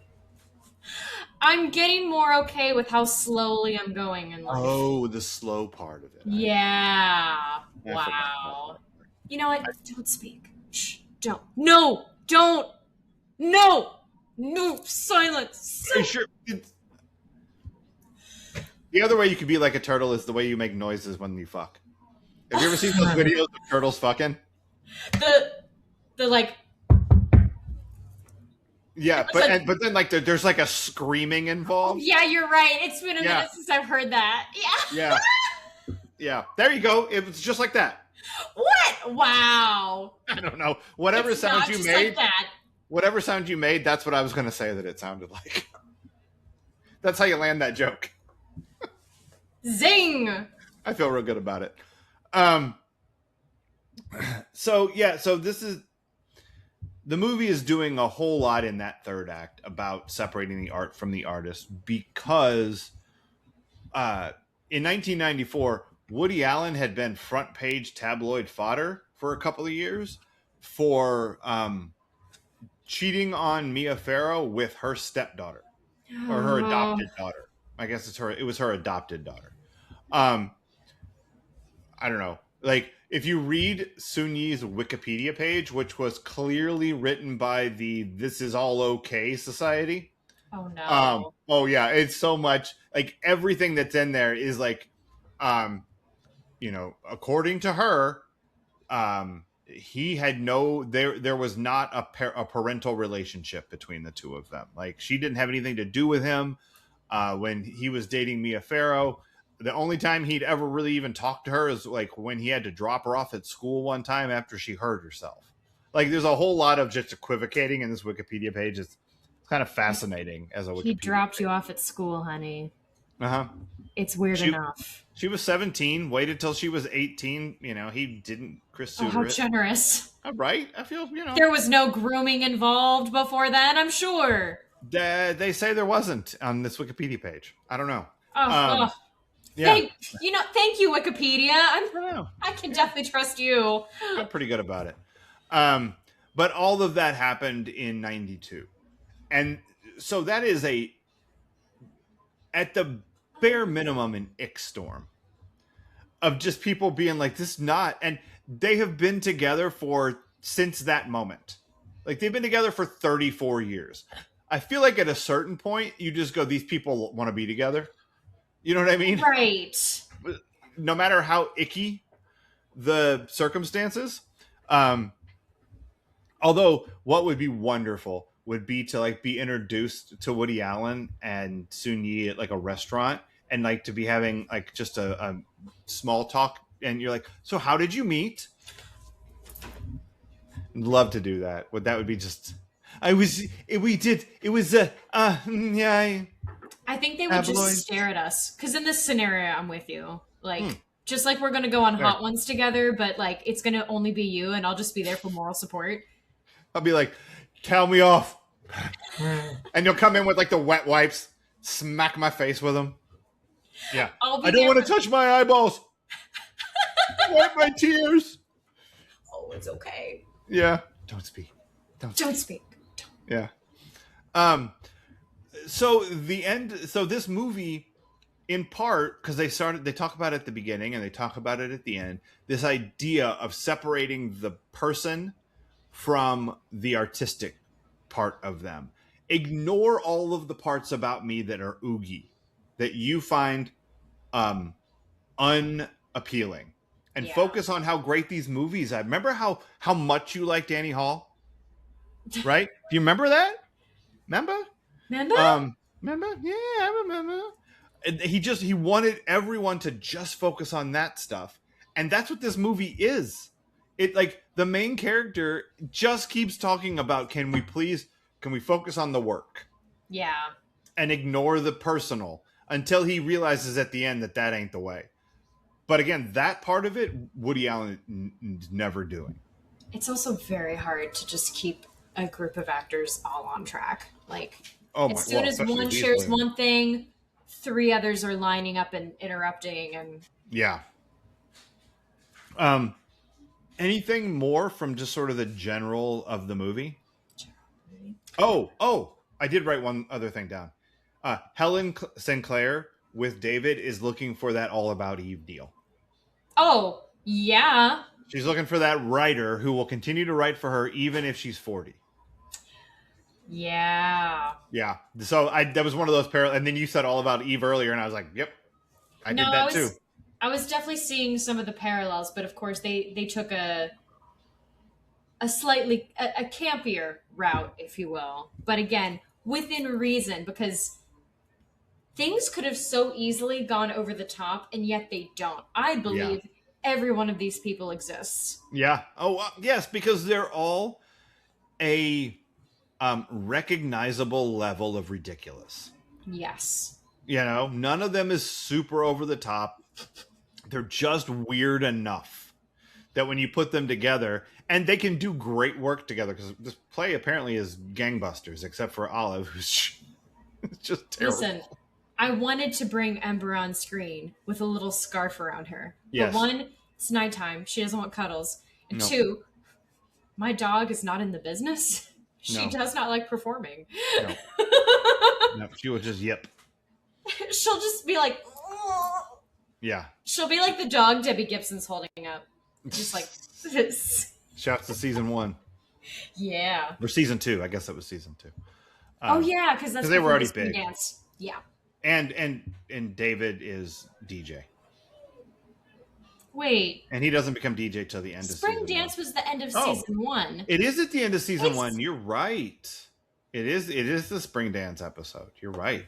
I'm getting more okay with how slowly I'm going in life. Oh, the slow part of it. Yeah. I forgot about Wow. that. You know what? Don't speak. Shh. Don't. No. Don't. No. No. Silence. Are you sure? The other way you could be like a turtle is the way you make noises when you fuck. Have you ever seen those videos of turtles fucking? the the like Yeah, it's a, but then like there's like a screaming oh involved. yeah, you're right. It's been a Yeah, minute since I've heard that. Yeah. yeah, yeah. There you go. It was just like that. What? Wow. I don't know. Whatever It's sound not you just like made, that. whatever sound you made, that's what I was going to say that it sounded like. That's how you land that joke. Zing. I feel real good about it. Um. So yeah. So this is the movie is doing a whole lot in that third act about separating the art from the artist because in 1994, Woody Allen had been front page tabloid fodder for a couple of years for cheating on Mia Farrow with her stepdaughter or her Oh, adopted daughter. I guess it's her. It was her adopted daughter. Um, I don't know. Like if you read Sun Yi's Wikipedia page, which was clearly written by the "This Is All Okay" Society. oh no. Oh yeah, it's so much like everything that's in there is like, um, according to her, he had no there was not a parental relationship between the two of them. Like she didn't have anything to do with him when he was dating Mia Farrow. The only time he'd ever really even talked to her is like when he had to drop her off at school one time after she hurt herself. Like there's a whole lot of just equivocating in this Wikipedia page. It's kind of fascinating as a He Wikipedia dropped page. you off at school, honey. Uh huh. It's weird She enough. she was 17. Waited till she was 18. He didn't Chris Oh, how Suter it. generous. Right? I feel There was no grooming involved before then, I'm sure. They say there wasn't on this Wikipedia page. I don't know. Oh, oh. Yeah. Thank you, Wikipedia. I don't know. I can definitely trust you. I'm pretty good about it. But all of that happened in 92. And so that is at the bare minimum, an ick storm of just people being like, this is not. And they have been together since that moment. Like, they've been together for 34 years. I feel like at a certain point, you just go, these people want to be together. You know what I mean? Right. No matter how icky the circumstances. Although what would be wonderful would be to like be introduced to Woody Allen and Sun Yi at like a restaurant, and like to be having like just a small talk, and you're like, so how did you meet? Love to do that. That would be just. Yeah. I think they would just stare at us. Because in this scenario, I'm with you. Like, just like we're going to go on Hot Ones together, but like it's going to only be you, and I'll just be there for moral support. I'll be like, tell me off. And you'll come in with like the wet wipes, smack my face with them. Yeah. I don't want to touch my eyeballs. Wipe my tears. Oh, it's okay. Yeah. Don't speak. Don't speak. Yeah. So this movie, in part, because they talk about it at the beginning and they talk about it at the end, this idea of separating the person from the artistic part of them. Ignore all of the parts about me that are oogie, that you find unappealing, and focus on how great these movies are. Remember how much you liked Annie Hall? Right? Do you remember that? Remember? Remember? Yeah, I remember. And he wanted everyone to just focus on that stuff. And that's what this movie is. It like the main character just keeps talking about, can we focus on the work? Yeah. And ignore the personal until he realizes at the end that ain't the way. But again, that part of it, Woody Allen is never doing. It's also very hard to just keep a group of actors all on track. Like, as soon as one shares one thing, 3 others are lining up and interrupting. And yeah. Anything more from just sort of the general of the movie? Oh, I did write one other thing down. Helen Sinclair with David is looking for that All About Eve deal. Oh, yeah. She's looking for that writer who will continue to write for her even if she's 40. Yeah. Yeah. So that was one of those parallels. And then you said All About Eve earlier, and I was like, yep, I did that too. I was definitely seeing some of the parallels, but of course they took a slightly a campier route, if you will. But again, within reason, because things could have so easily gone over the top, and yet they don't. I believe every one of these people exists. Yeah. Oh, yes, because they're all a recognizable level of ridiculous. Yes. None of them is super over the top. They're just weird enough that when you put them together, and they can do great work together, because this play apparently is gangbusters, except for Olive, who's just terrible. Listen, I wanted to bring Ember on screen with a little scarf around her. Yes. But 1, it's nighttime. She doesn't want cuddles. And 2, my dog is not in the business. She does not like performing. No, she will just yip. She'll just be like, oh. Yeah. She'll be like the dog Debbie Gibson's holding up. Just like this. Shouts to season 1. Yeah. Or season 2. I guess that was season 2. Oh yeah, because they were already big. Dance. Yeah. And David is DJ. Wait. And he doesn't become DJ till the end of season 1. Spring Dance was the end of season 1. It is at the end of season 1. You're right. It is the Spring Dance episode. You're right.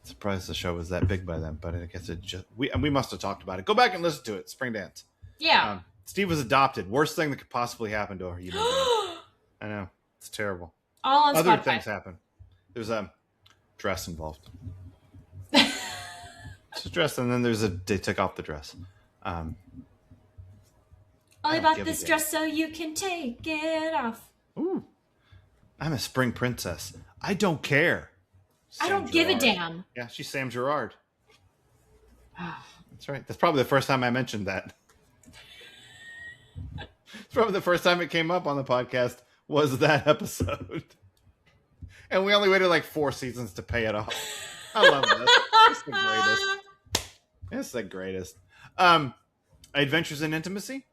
Surprised the show was that big by then, but I guess we must have talked about it. Go back and listen to it. Spring Dance. Yeah. Steve was adopted. Worst thing that could possibly happen to a human being. I know. It's terrible. All on Other Spotify. things happen. There's dress involved. It's a dress, and then they took off the dress. I Only don't bought give a this damn. dress so you can take it off. Ooh, I'm a spring princess. I don't care. I Sam don't give a Gerard. damn. Yeah, she's Sam Gerard. That's right. That's probably the first time I mentioned that. It's probably the first time it came up on the podcast was that episode. And we only waited like 4 seasons to pay it off. I love this. It's the greatest. It's the greatest. Adventures in Intimacy?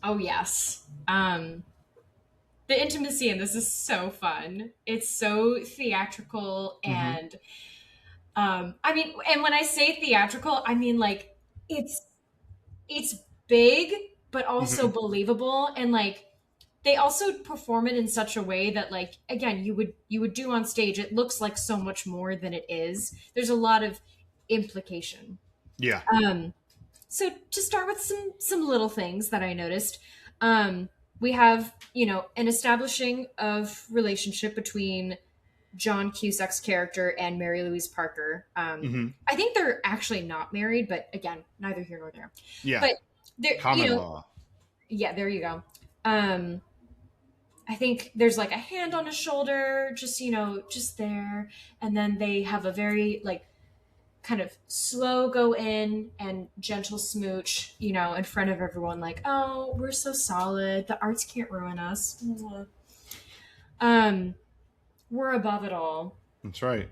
Oh yes. The intimacy in this is so fun. It's so theatrical Mm-hmm. and I mean, and when I say theatrical, I mean like it's it's big but also Mm-hmm. believable, and like they also perform it in such a way that like again you would do on stage. It looks like so much more than it is. There's a lot of implication. Yeah. So to start with some little things that I noticed, um, we have an establishing of relationship between John Cusack's character and Mary Louise Parker. Mm-hmm. I think they're actually not married, but again, neither here nor there. Yeah. But they're Common law. yeah, there you go. I think there's like a hand on his shoulder, just there, and then they have a very like kind of slow go in and gentle smooch, in front of everyone, like, oh, we're so solid. The arts can't ruin us. Um, we're above it all. That's right.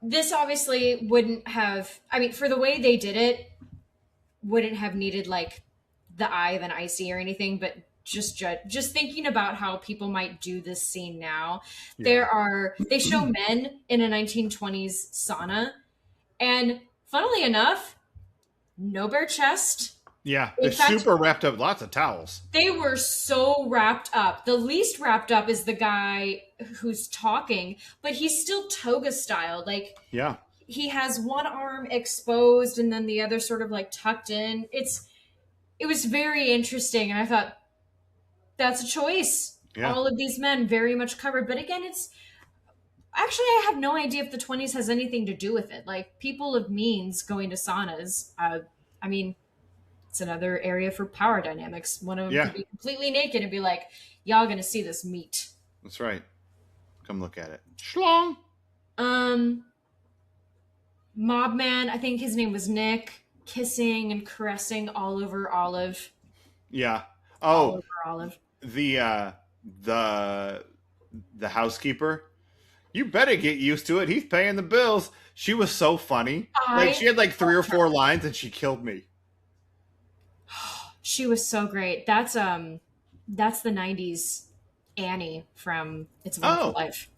This obviously wouldn't have, I mean, for the way they did it, wouldn't have needed like the eye of an icy or anything, but just thinking about how people might do this scene now. Yeah. They show men in a 1920s sauna, and funnily enough, no bare chest. Yeah. In They're fact, super wrapped up. Lots of towels. they were so wrapped up. The least wrapped up is the guy who's talking, but he's still toga style. Like Yeah. he has one arm exposed and then the other sort of like tucked in. It was very interesting, and I thought that's a choice. Yeah. All of these men very much covered, but again, it's actually I have no idea if the 20s has anything to do with it. Like people of means going to saunas. I mean, it's another area for power dynamics. One of them Yeah. could be completely naked and be like, "Y'all gonna see this meat." That's right. Come look at it. Schlong. Mob man, I think his name was Nick, kissing and caressing all over Olive. Yeah. All Oh, over Olive. the the housekeeper. You better get used to it. He's paying the bills. She was so funny. Like she had like 3 or 4 lines and she killed me. She was so great. That's the 90s Annie from It's a Wonderful Life.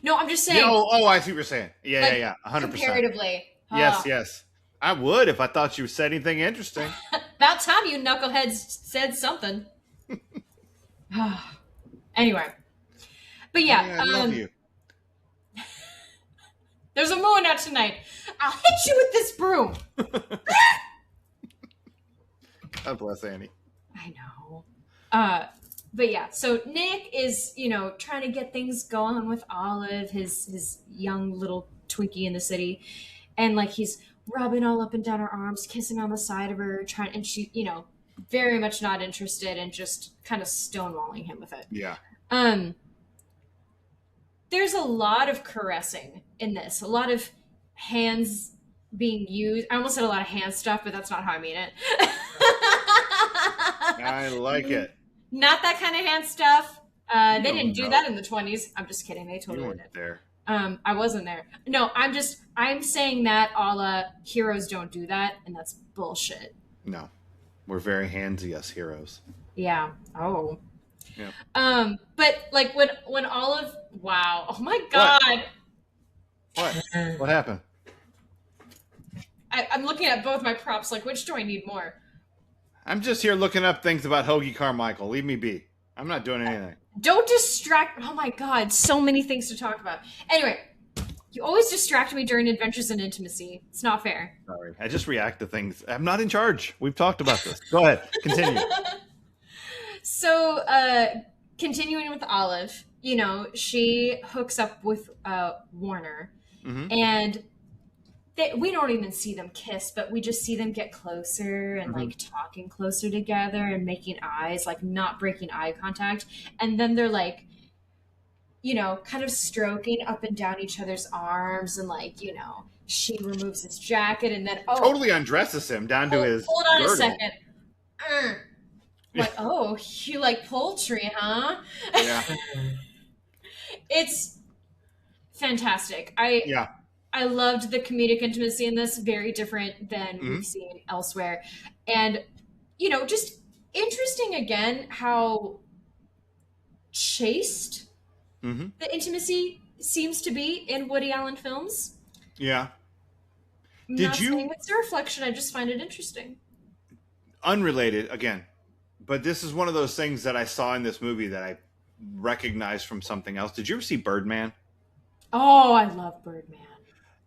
No, I'm just saying. Yeah, I see what you're saying. Yeah, like, yeah, 100%. Comparatively. Yes. I would if I thought you said anything interesting. About time you knuckleheads said something. Anyway. But yeah. I love you. There's a moon out tonight. I'll hit you with this broom. God bless Annie. I know. But yeah, so Nick is, trying to get things going with Olive, his young little Twinkie in the city. And like he's rubbing all up and down her arms, kissing on the side of her, and she, very much not interested and just kind of stonewalling him with it. Yeah. There's a lot of caressing in this, a lot of hands being used. I almost said a lot of hand stuff, but that's not how I mean it. I like it. Not that kind of hand stuff. They didn't do that in the 20s. I'm just kidding. They totally did. There. I wasn't there. No, I'm saying that a la heroes don't do that, and that's bullshit. No. We're very handsy, us heroes. Yeah. Oh. Yeah. But like when Olive, wow. Oh my God. What? What happened? I'm looking at both my props, like which do I need more? I'm just here looking up things about Hoagie Carmichael. Leave me be. I'm not doing anything. Don't distract. Oh my God, so many things to talk about. Anyway, you always distract me during Adventures in Intimacy. It's not fair. Sorry. I just react to things. I'm not in charge. We've talked about this. Go ahead. Continue. So, continuing with Olive, she hooks up with Warner. Mm-hmm. And we don't even see them kiss, but we just see them get closer and Mm-hmm. like talking closer together and making eyes, like not breaking eye contact. And then they're like, kind of stroking up and down each other's arms and like, she removes his jacket and then, oh, Totally undresses him down to hold, his hold on a girdle. second. Mm. Yeah. Like, oh, you like poultry, huh? Yeah. It's fantastic. I Yeah. I loved the comedic intimacy in this, very different than we've Mm-hmm. seen elsewhere. And, just interesting again how chaste Mm-hmm. the intimacy seems to be in Woody Allen films. Yeah. I'm Did not saying you, it's a reflection, I just find it interesting. unrelated again, but this is one of those things that I saw in this movie that I recognized from something else. Did you ever see Birdman? Oh, I love Birdman.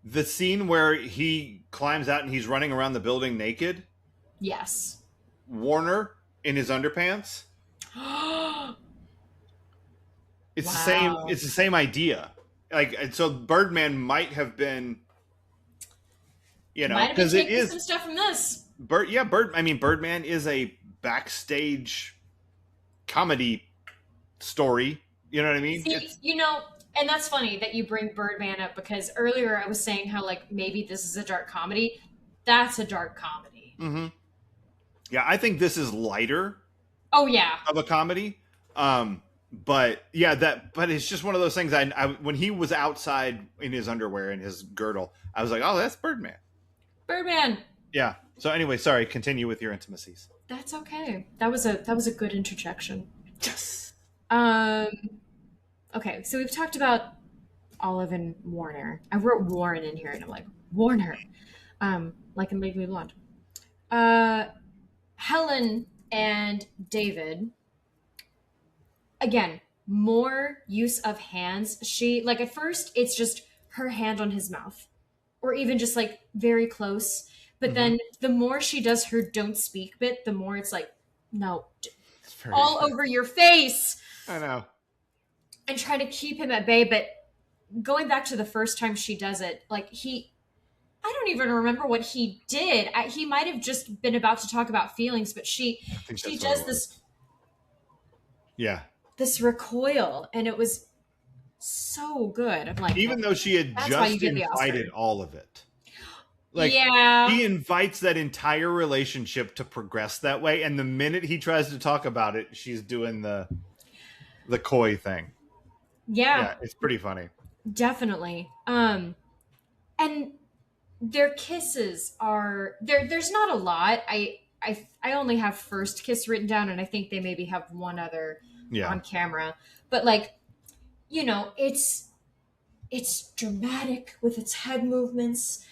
The scene where he climbs out and he's running around the building naked, Yes. Warner in his underpants. Wow. It's the same. It's the same idea. Like, and so Birdman might have been, Might have been because it taking is some stuff from this. Bird. Yeah, Bird. I mean, Birdman is a backstage comedy story. You know what I mean? See, It's and that's funny that you bring Birdman up because earlier I was saying how like maybe this is a dark comedy. That's a dark comedy. hmm yeah. I think this is lighter Oh yeah. of a comedy. But yeah, but it's just one of those things. I when he was outside in his underwear and his girdle, I was like, oh, that's Birdman. Birdman. Yeah. So anyway, sorry. Continue with your intimacies. That's okay. That was a good interjection. Yes. Um okay, so we've talked about Olive and Warner. I wrote Warren in here and I'm like, Warner. Like in Legally Blonde. Uh Helen and David, again, more use of hands. She, like, at first, it's just her hand on his mouth, or even just like very close. But hmm then the more she does her don't speak bit, the more it's like, no, It's very. all over your face, I know. and try to keep him at bay. But going back to the first time she does it, like, I don't even remember what he did. He might have just been about to talk about feelings, but she I think she that's what it does was. Yeah. this recoil, and it was so good. I'm like, Even though she had that's why you just get the invited Oscar. all of it. Like, Yeah. he invites that entire relationship to progress that way, and the minute he tries to talk about it, she's doing the coy thing. Yeah, Yeah, it's pretty funny. definitely. And their kisses are there's not a lot. I only have first kiss written down, and I think they maybe have one other Yeah. on camera. But like, it's dramatic with its head movements,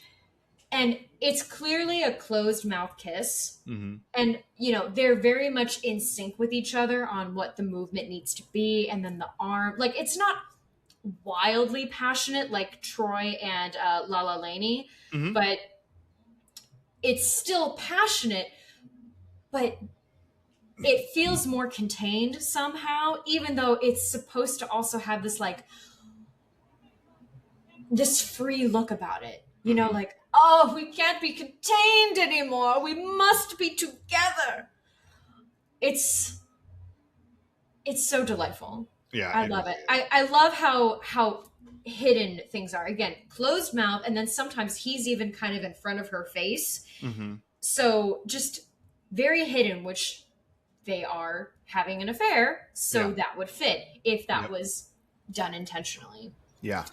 and it's clearly a closed mouth kiss. hmm And they're very much in sync with each other on what the movement needs to be, and then the arm, like, it's not wildly passionate like Troy and Lala Laney, hmm but it's still passionate, but it feels more contained somehow, even though it's supposed to also have this like this free look about it. hmm Like, oh, we can't be contained anymore. We must be together. It's it's so delightful. Yeah, I it love really it. is. I love how hidden things are. Again, closed mouth, and then sometimes he's even kind of in front of her face. hmm So just very hidden, which they are having an affair. So Yeah. that would fit if that Yep. was done intentionally. Yeah.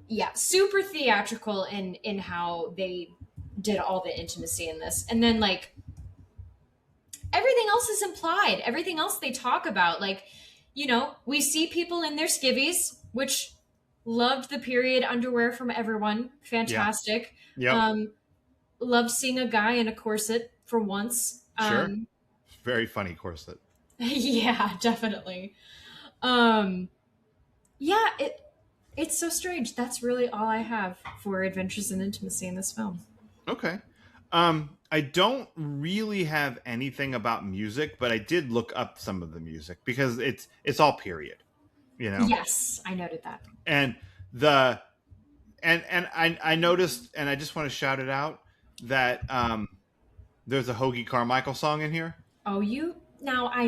Yeah, super theatrical in how they did all the intimacy in this. And then like everything else is implied. Everything else they talk about, like, we see people in their skivvies, which loved the period underwear from everyone. Yeah. Fantastic. Yep. Um, loved seeing a guy in a corset for once. Sure. Very funny corset. Yeah, definitely. Um, yeah, it's so strange. That's really all I have for adventures in intimacy in this film. Okay. I don't really have anything about music, but I did look up some of the music because it's all period, Yes, I noted that. and the And I noticed, and I just want to shout it out that there's a Hoagie Carmichael song in here. Oh, you now I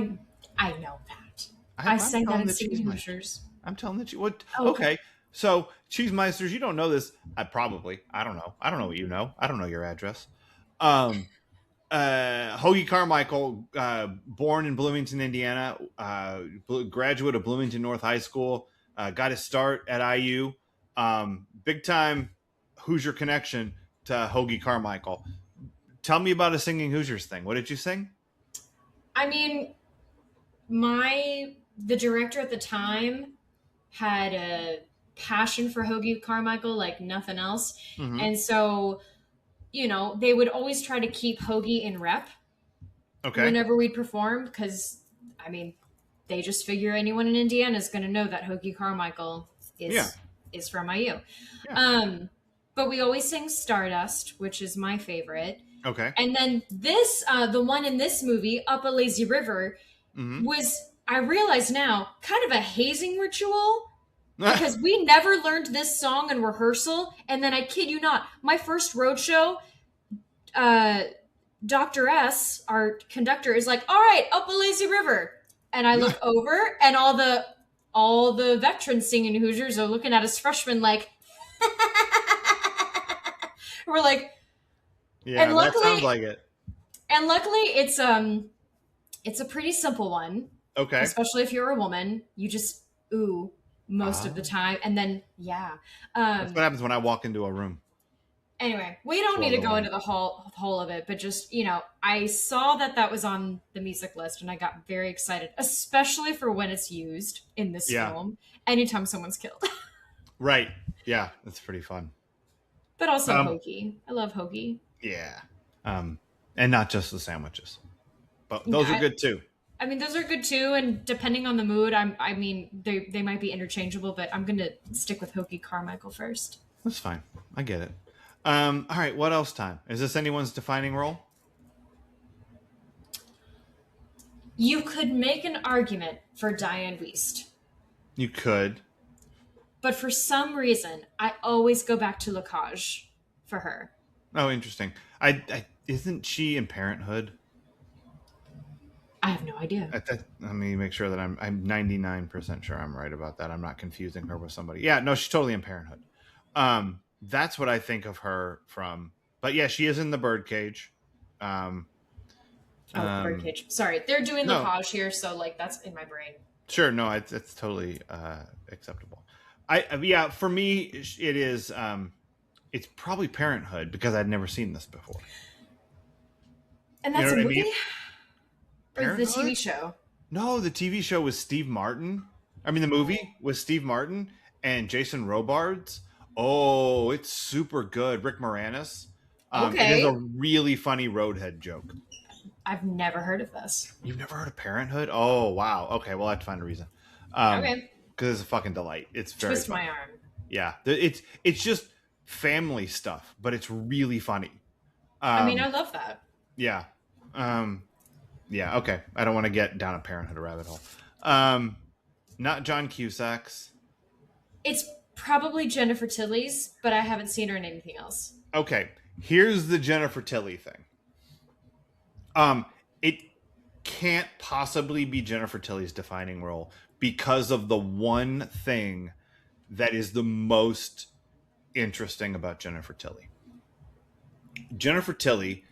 know that. I I'm sang that telling in the Singing Cheesemeister. Hoosiers. I'm telling the what? Okay. Okay, so Cheesemeisters, you don't know this. I probably. I don't know. I don't know what you know. I don't know your address. Um, Hoagie Carmichael, born in Bloomington, Indiana, graduate of Bloomington North High School, got his start at IU. Big time Hoosier connection to Hoagie Carmichael. Tell me about a singing Hoosiers thing. What did you sing? I mean, my the director at the time had a passion for Hoagie Carmichael like nothing else. Mm-hmm. And so, they would always try to keep Hoagie in rep Okay. whenever we'd perform because, I mean, they just figure anyone in Indiana is going to know that Hoagie Carmichael Yeah. is from IU. Yeah. But we always sang Stardust, which is my favorite. Okay. And then the one in this movie, Up a Lazy River, Mm-hmm. was, I realize now, kind of a hazing ritual because we never learned this song in rehearsal. And then I kid you not, my first road show, Dr. S, our conductor, is like, "All right, Up a Lazy River," and I look over, and all the veterans singing Hoosiers are looking at us freshmen like, we're like, Yeah, and that sounds luckily, like it. it's a pretty simple one, Okay. especially if you're a woman. You just ooh most of the time, and then yeah. That's what happens when I walk into a room. Anyway, we don't Swirl need to the go wind. into the whole of it, but just, I saw that was on the music list and I got very excited, especially for when it's used in this Yeah. film, anytime someone's killed. Right. Yeah, that's pretty fun. But also Um, Hoagie. I love Hoagie. yeah. And not just the sandwiches, but Yeah, those are good too. I mean, those are good too, and depending on the mood, I mean, they might be interchangeable, but I'm going to stick with Hoagie Carmichael first. That's fine. I get it. All right. What else time? Is this anyone's defining role? You could make an argument for Diane Wiest, You could. but for some reason, I always go back to Lacage for her. Oh, interesting. I isn't she in Parenthood? I have no idea. Let me make sure that I'm 99% sure I'm right about that. I'm not confusing her with somebody. Yeah, no, she's totally in Parenthood. That's what I think of her from. But yeah, she is in the Birdcage. Birdcage. Sorry, they're doing No, Lacage here, so like that's in my brain. sure, no, it's totally acceptable. Yeah, for me it is. It's probably Parenthood because I'd never seen this before. And You that's know a what I movie mean? or the Parenthood? TV show. No, the TV show was Steve Martin. I mean, the movie was Steve Martin and Jason Robards. Oh, it's super good. Rick Moranis. It is a Okay, really funny roadhead joke. I've never heard of this. You've never heard of Parenthood? Oh, wow. Okay, well, I have to find a reason. Okay, Because it's a fucking delight. It's very twist funny. my arm. Yeah, it's just family stuff, but it's really funny. I mean, I Um, love that. yeah. Yeah. Okay. I don't want to get down a Parenthood rabbit hole. Not John Cusack's. It's probably Jennifer Tilly's, but I haven't seen her in anything else. Okay, here's the Jennifer Tilly thing. It can't possibly be Jennifer Tilly's defining role because of the one thing that is the most interesting about Jennifer Tilly. Jennifer Tilly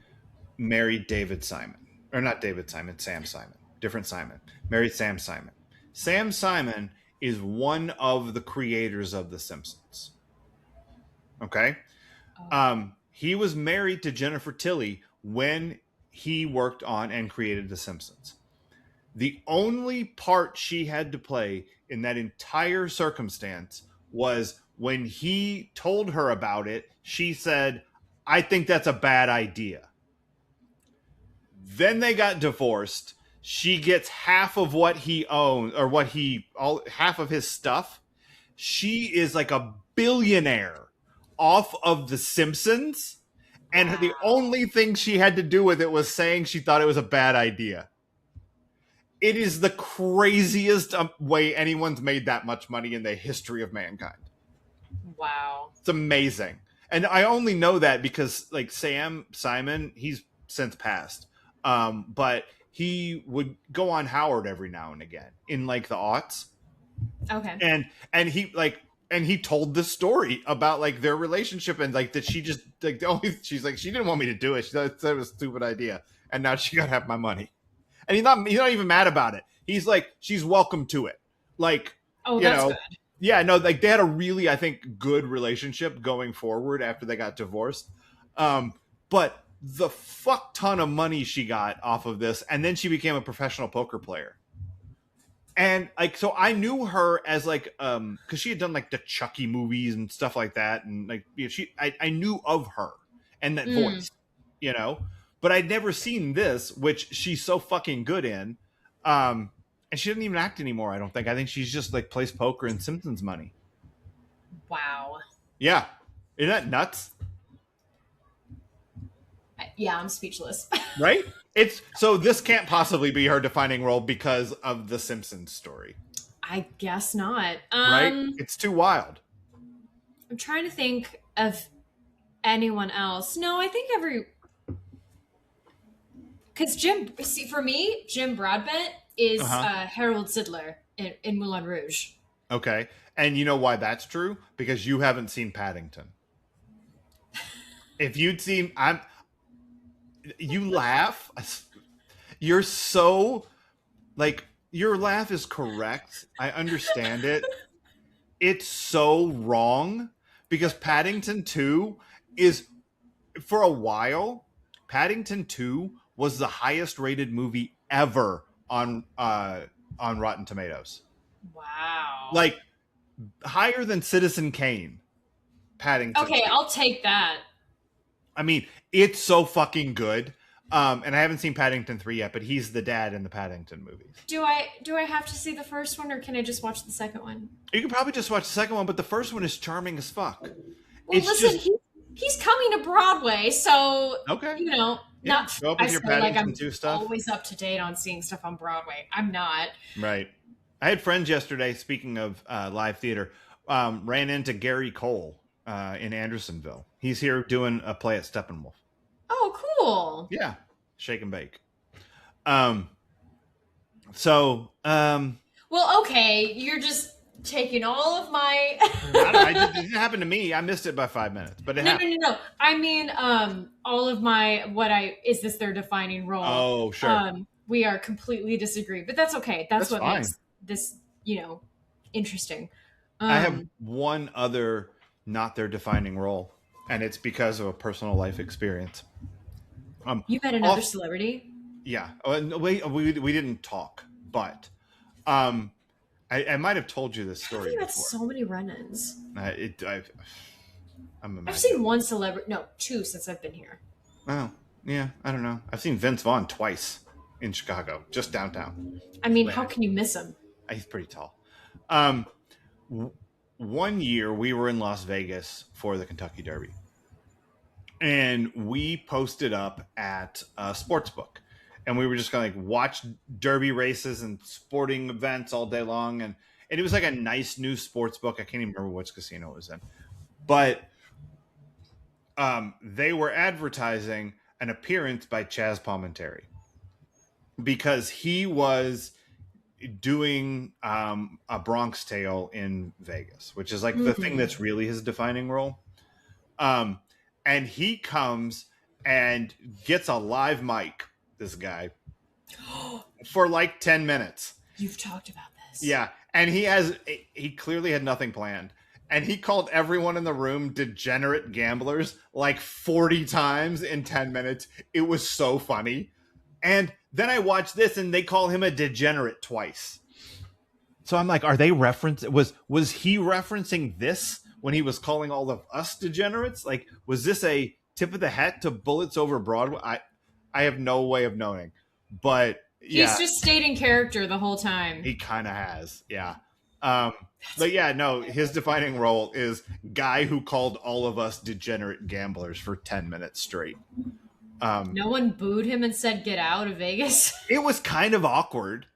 married David Simon, or not David Simon, Sam Simon, different Simon. Married Sam Simon. Sam Simon is one of the creators of The Simpsons. Okay. He was married to Jennifer Tilly when he worked on and created The Simpsons. The only part she had to play in that entire circumstance was when he told her about it, she said, "I think that's a bad idea." Then they got divorced. She gets half of what he owns, or half of his stuff. She is like a billionaire off of The Simpsons, and the only thing she had to do with it was saying she thought it was a bad idea. It is the craziest way anyone's made that much money in the history of mankind. Wow. It's amazing. And I only know that because like Sam Simon, he's since passed. But he would go on Howard every now and again in like the aughts. Okay. And he like and he told the story about like their relationship and like that she just like the only she's like she didn't want me to do it. She said it was a stupid idea. And now she gotta have my money. And he's not even mad about it. He's like, she's welcome to it. Like, Oh, you that's know, good. yeah, no, like they had a really, I think, good relationship going forward after they got divorced. But the fuck ton of money she got off of this, and then she became a professional poker player. And like, so I knew her as like, because she had done like the Chucky movies and stuff like that, and like, I knew of her and that Mm. voice, you know, but I'd never seen this, which she's so fucking good in. And she doesn't even act anymore. I don't think. I think she's just like plays poker and Simpsons money. Wow. Yeah, isn't that nuts? Yeah, I'm speechless. Right? It's so this can't possibly be her defining role because of the Simpsons story, I guess not. right? It's too wild. I'm trying to think of anyone else. No, I think because for me, Jim Broadbent Uh is huh. Harold Sidler in Moulin Rouge. Okay, and you know why that's true? Because you haven't seen Paddington. If you'd seen, you laugh. You're so like your laugh is correct. I understand it. It's so wrong because Paddington 2 is for a while Paddington 2 was the highest rated movie ever on Rotten Tomatoes. Wow. Like higher than Citizen Kane. Paddington Okay, 2. I'll take that. I mean, it's so fucking good. And I haven't seen Paddington 3 yet, but he's the dad in the Paddington movies. Do I have to see the first one or can I just watch the second one? You can probably just watch the second one, but the first one is charming as fuck. Well, It's listen, just he's coming to Broadway, so okay. Yeah, not go up I with your say like Paddington I'm 2 stuff. always up to date on seeing stuff on Broadway. I'm not. Right. I had friends yesterday, speaking of live theater, ran into Gary Cole in Andersonville. He's here doing a play at Steppenwolf. Oh, cool. Yeah. Shake and bake. Um, so, Well, okay, you're just taking all of my it didn't happen to me. I missed it by 5 minutes, but it No, no, happened. no, no. I mean, all of my is this their defining role? Oh, sure. We are completely disagree, but that's okay. That's That's what fine. makes this, interesting. I have Um, one other not their defining role, and it's because of a personal life experience. you met another Off, celebrity. yeah. No, we didn't talk, but um, I might have told you this How have story you met before. so many run-ins? I'm I've imagining. seen one celebrity, no, two since I've been here. Oh, yeah. I don't know. I've seen Vince Vaughn twice in Chicago, just downtown. I mean, how Land. can you miss him? He's pretty tall. Um, one year we were in Las Vegas for the Kentucky Derby, and we posted up at a sports book, and we were just gonna like watch Derby races and sporting events all day long, and it was like a nice new sports book. I can't even remember which casino it was in, but they were advertising an appearance by Chaz Palminteri because he was doing a Bronx Tale in Vegas, which is like the thing Mhm. that's really his defining role. Um, and he comes and gets a live mic, this guy, for like 10 minutes. You've talked about this. Yeah. And he clearly had nothing planned. And he called everyone in the room degenerate gamblers like 40 times in 10 minutes. It was so funny. And then I watched this and they call him a degenerate twice. So I'm like, are they was he referencing this when he was calling all of us degenerates? Like, was this a tip of the hat to Bullets Over Broadway? I have no way of knowing. But yeah, He's just stayed in character the whole time. he kind of has. Yeah. But yeah, no, his defining role is guy who called all of us degenerate gamblers for 10 minutes straight. No one booed him and said, "Get out of Vegas." It was kind of awkward.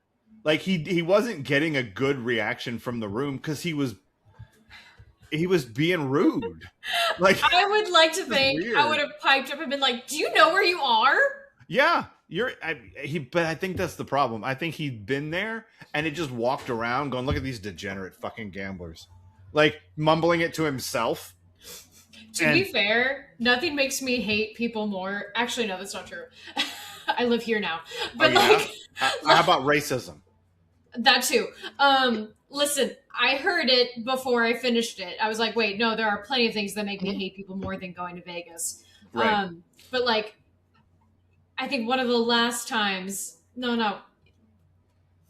Like he wasn't getting a good reaction from the room because he was he was being rude. Like, I would like to it was think I would weird. have piped up and been like, "Do you know where you are?" Yeah, but I think that's the problem. I think he'd been there and it just walked around going, "Look at these degenerate fucking gamblers," like mumbling it to himself. To be And fair, nothing makes me hate people more. Actually, no, that's not true. I live here now, oh but yeah, like, how about racism? that too. Listen, I heard it before I finished it. I was like, wait, no, there are plenty of things that make me hate people more than going to Vegas. Right. But like, I think one of the last times, no,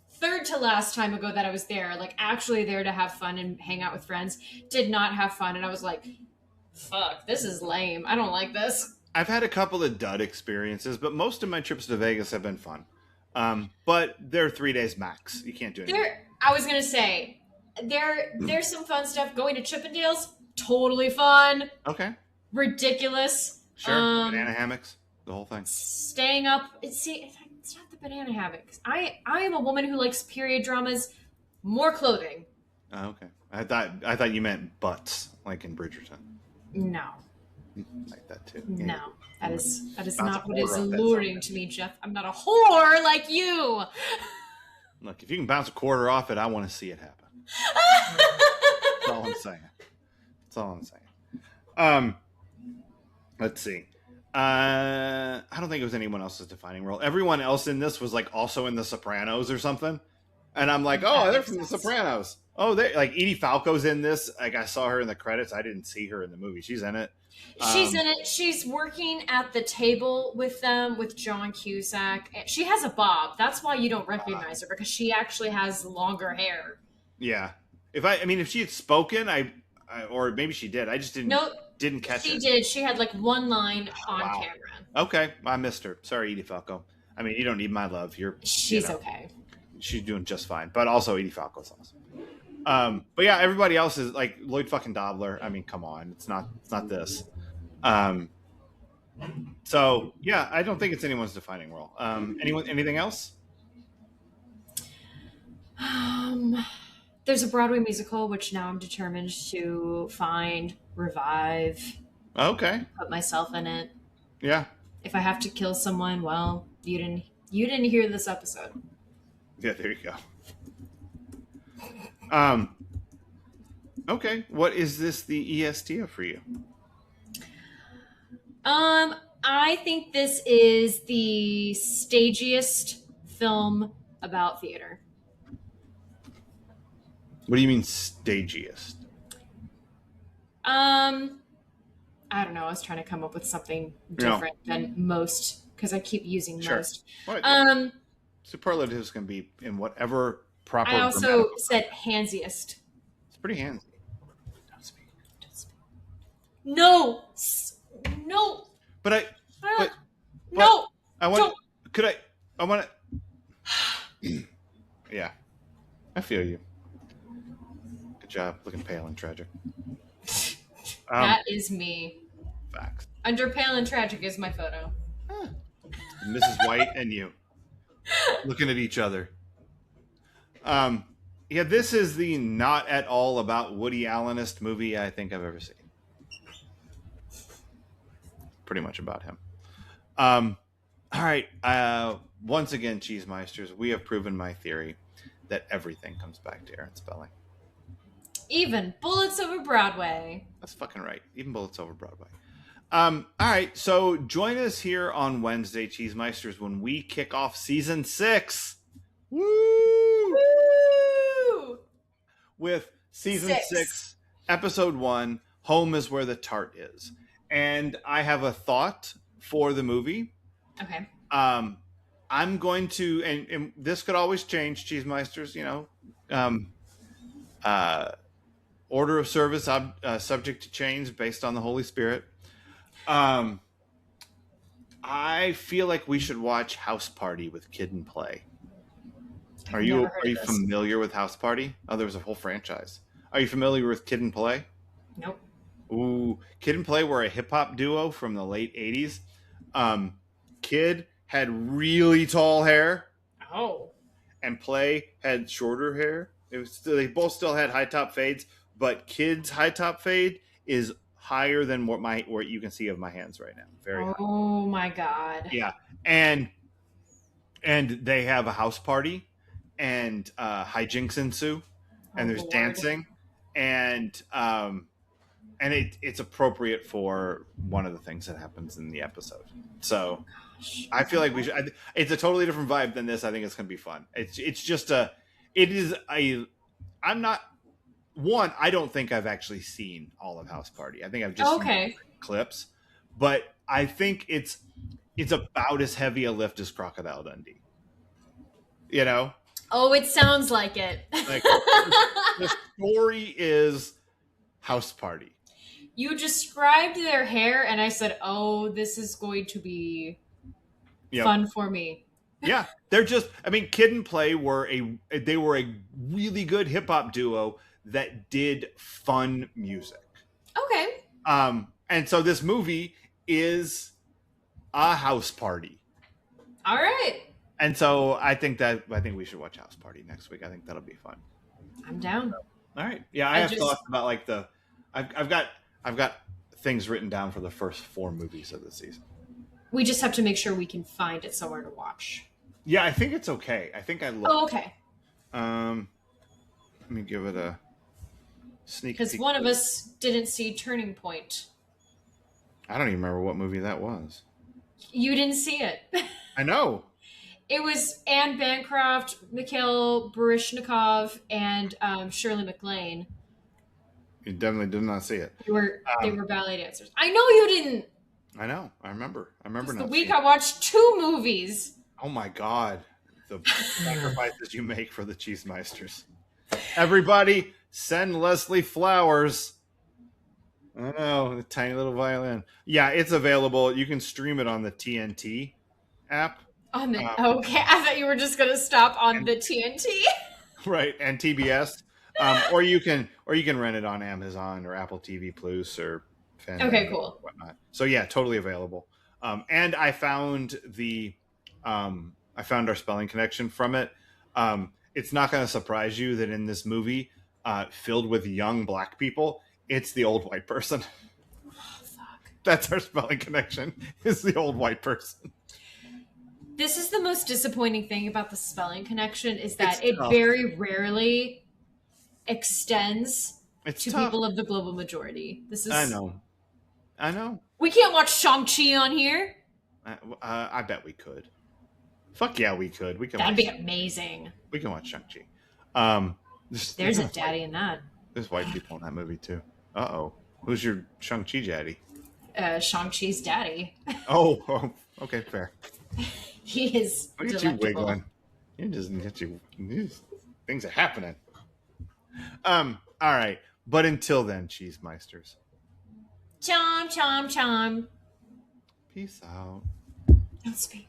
third to last time ago that I was there, like actually there to have fun and hang out with friends, did not have fun, and I was like, fuck, this is lame. I don't like this. I've had a couple of dud experiences, but most of my trips to Vegas have been fun. But they're 3 days max. You can't do anything. I was gonna say, there's some fun stuff. Going to Chippendales, totally fun. Okay, Ridiculous. sure. Banana hammocks, the whole thing. Staying up. It's not the banana hammock. I am a woman who likes period dramas. More clothing. Oh, okay. I thought you meant butts, like in Bridgerton. No, Like that too. no. Yeah. That is Bounce not a what is quarter off that alluring something. to me, Jeff. I'm not a whore like you. Look, if you can bounce a quarter off it, I want to see it happen. That's all I'm saying. That's all I'm saying. Let's see. I don't think it was anyone else's defining role. Everyone else in this was like also in The Sopranos or something. And I'm like, oh, That they're makes from The sense. Sopranos. Oh, they like Edie Falco's in this. Like I saw her in the credits. I didn't see her in the movie. She's in it. She's in it. She's working at the table with them with John Cusack. She has a bob. That's why you don't recognize her, because she actually has longer hair. Yeah. If she had spoken, or maybe she did. I just No, didn't catch she it. did. She had like one line on Wow. camera. Okay, I missed her. Sorry, Edie Falco. I mean, you don't need my love. She's okay. She's doing just fine. But also, Edie Falco's awesome. But yeah, everybody else is like Lloyd fucking Dobler. I mean, come on, it's not this. So yeah, I don't think it's anyone's defining role. Anything else? There's a Broadway musical which now I'm determined to find, revive, Okay. put myself in it. Yeah. If I have to kill someone, well, you didn't hear this episode. Yeah. There you go. Okay. What is this the EST of for you? I think this is the stagiest film about theater. What do you mean stagiest? I don't know. I was trying to come up with something different than most, because I keep using Sure. most. What? Superlatives can be in whatever proper. I also grammatical- said handsiest. It's pretty handsy. No, no, But no. I want. Don't. Could I want to. Yeah, I feel you. Good job, looking pale and tragic. That is me. Facts. Under pale and tragic is my photo. Mrs. White and you looking at each other. Yeah, this is the not at all about Woody Allenist movie I think I've ever seen. Pretty much about him. All right. Once again, Cheesemeisters, we have proven my theory that everything comes back to Aaron Spelling. Even Bullets Over Broadway. That's fucking right. Even Bullets Over Broadway. All right. So join us here on Wednesday, Cheesemeisters, when we kick off season 6. Woo! Woo! With season 6, episode 1, Home is Where the Tart Is. And I have a thought for the movie. Okay. I'm going to, and this could always change, Cheesemeisters, order of service, subject to change based on the Holy Spirit. I feel like we should watch House Party with Kid and Play. Are you familiar with House Party? Oh, there was a whole franchise. Are you familiar with Kid and Play? Nope. Ooh, Kid and Play were a hip hop duo from the late 80s. Kid had really tall hair. Oh. And Play had shorter hair. They both still had high top fades, but kids high top fade is higher than what you can see of my hands right now. Very high. Oh my god. Yeah, and they have a house party, and hijinks ensue, Oh and there's lord. dancing, and it's appropriate for one of the things that happens in the episode. So Gosh. I feel like we should. It's a totally different vibe than this. I think it's going to be fun. It's just a. It is a. I'm not one. I don't think I've actually seen all of House Party. I think I've just seen Okay. clips, but I think it's about as heavy a lift as Crocodile Dundee. You know, Oh, it sounds like it. like the story is House Party. You described their hair, and I said, "Oh, this is going to be Yep. fun for me." Yeah, they're just. I mean, Kid and Play were a really good hip hop duo that did fun music. Okay. And so this movie is a house party. All right. And so I think we should watch House Party next week. I think that'll be fun. I'm down. All right. Yeah, I have thoughts about like I've got things written down for the first 4 movies of the season. We just have to make sure we can find it somewhere to watch. Yeah, I think it's okay. I think I looked. Oh, okay. Let me give it a sneak peek. Because one of us didn't see Turning Point. I don't even remember what movie that was. You didn't see it. I know. It was Anne Bancroft, Mikhail Baryshnikov, and Shirley MacLaine. You definitely did not see it. They were ballet dancers. I know you didn't. I know. I remember. It's Not the week seeing I watched 2 movies. Oh my god, the sacrifices you make for the Cheesemeisters. Everybody, send Leslie flowers. I know, the tiny little violin. Yeah, it's available. You can stream it on the TNT app. Okay, I thought you were just gonna stop on the TNT. Right, and TBS. Or you can rent it on Amazon or Apple TV Plus or Fandango Okay, cool. or whatnot. So yeah, totally available. And I found our spelling connection from it. It's not going to surprise you that in this movie, filled with young black people, it's the old white person. Oh, fuck. That's our spelling connection. Is the old white person. This is the most disappointing thing about the spelling connection is that It's it tough. very rarely extends It's to tough. people of the global majority. This is. I know. We can't watch Shang-Chi on here. I bet we could. Fuck yeah, we could. We can. That'd be amazing. We can watch Shang-Chi. There's a daddy in that. There's white people in that movie too. Uh-oh. Who's your Shang-Chi daddy? Shang-Chi's daddy. Oh, okay, fair. He is Look at you delectable. wiggling. You just get you. Things are happening. All right. But until then, Cheesemeisters. Chom, chom, chom. Peace out. Don't speak.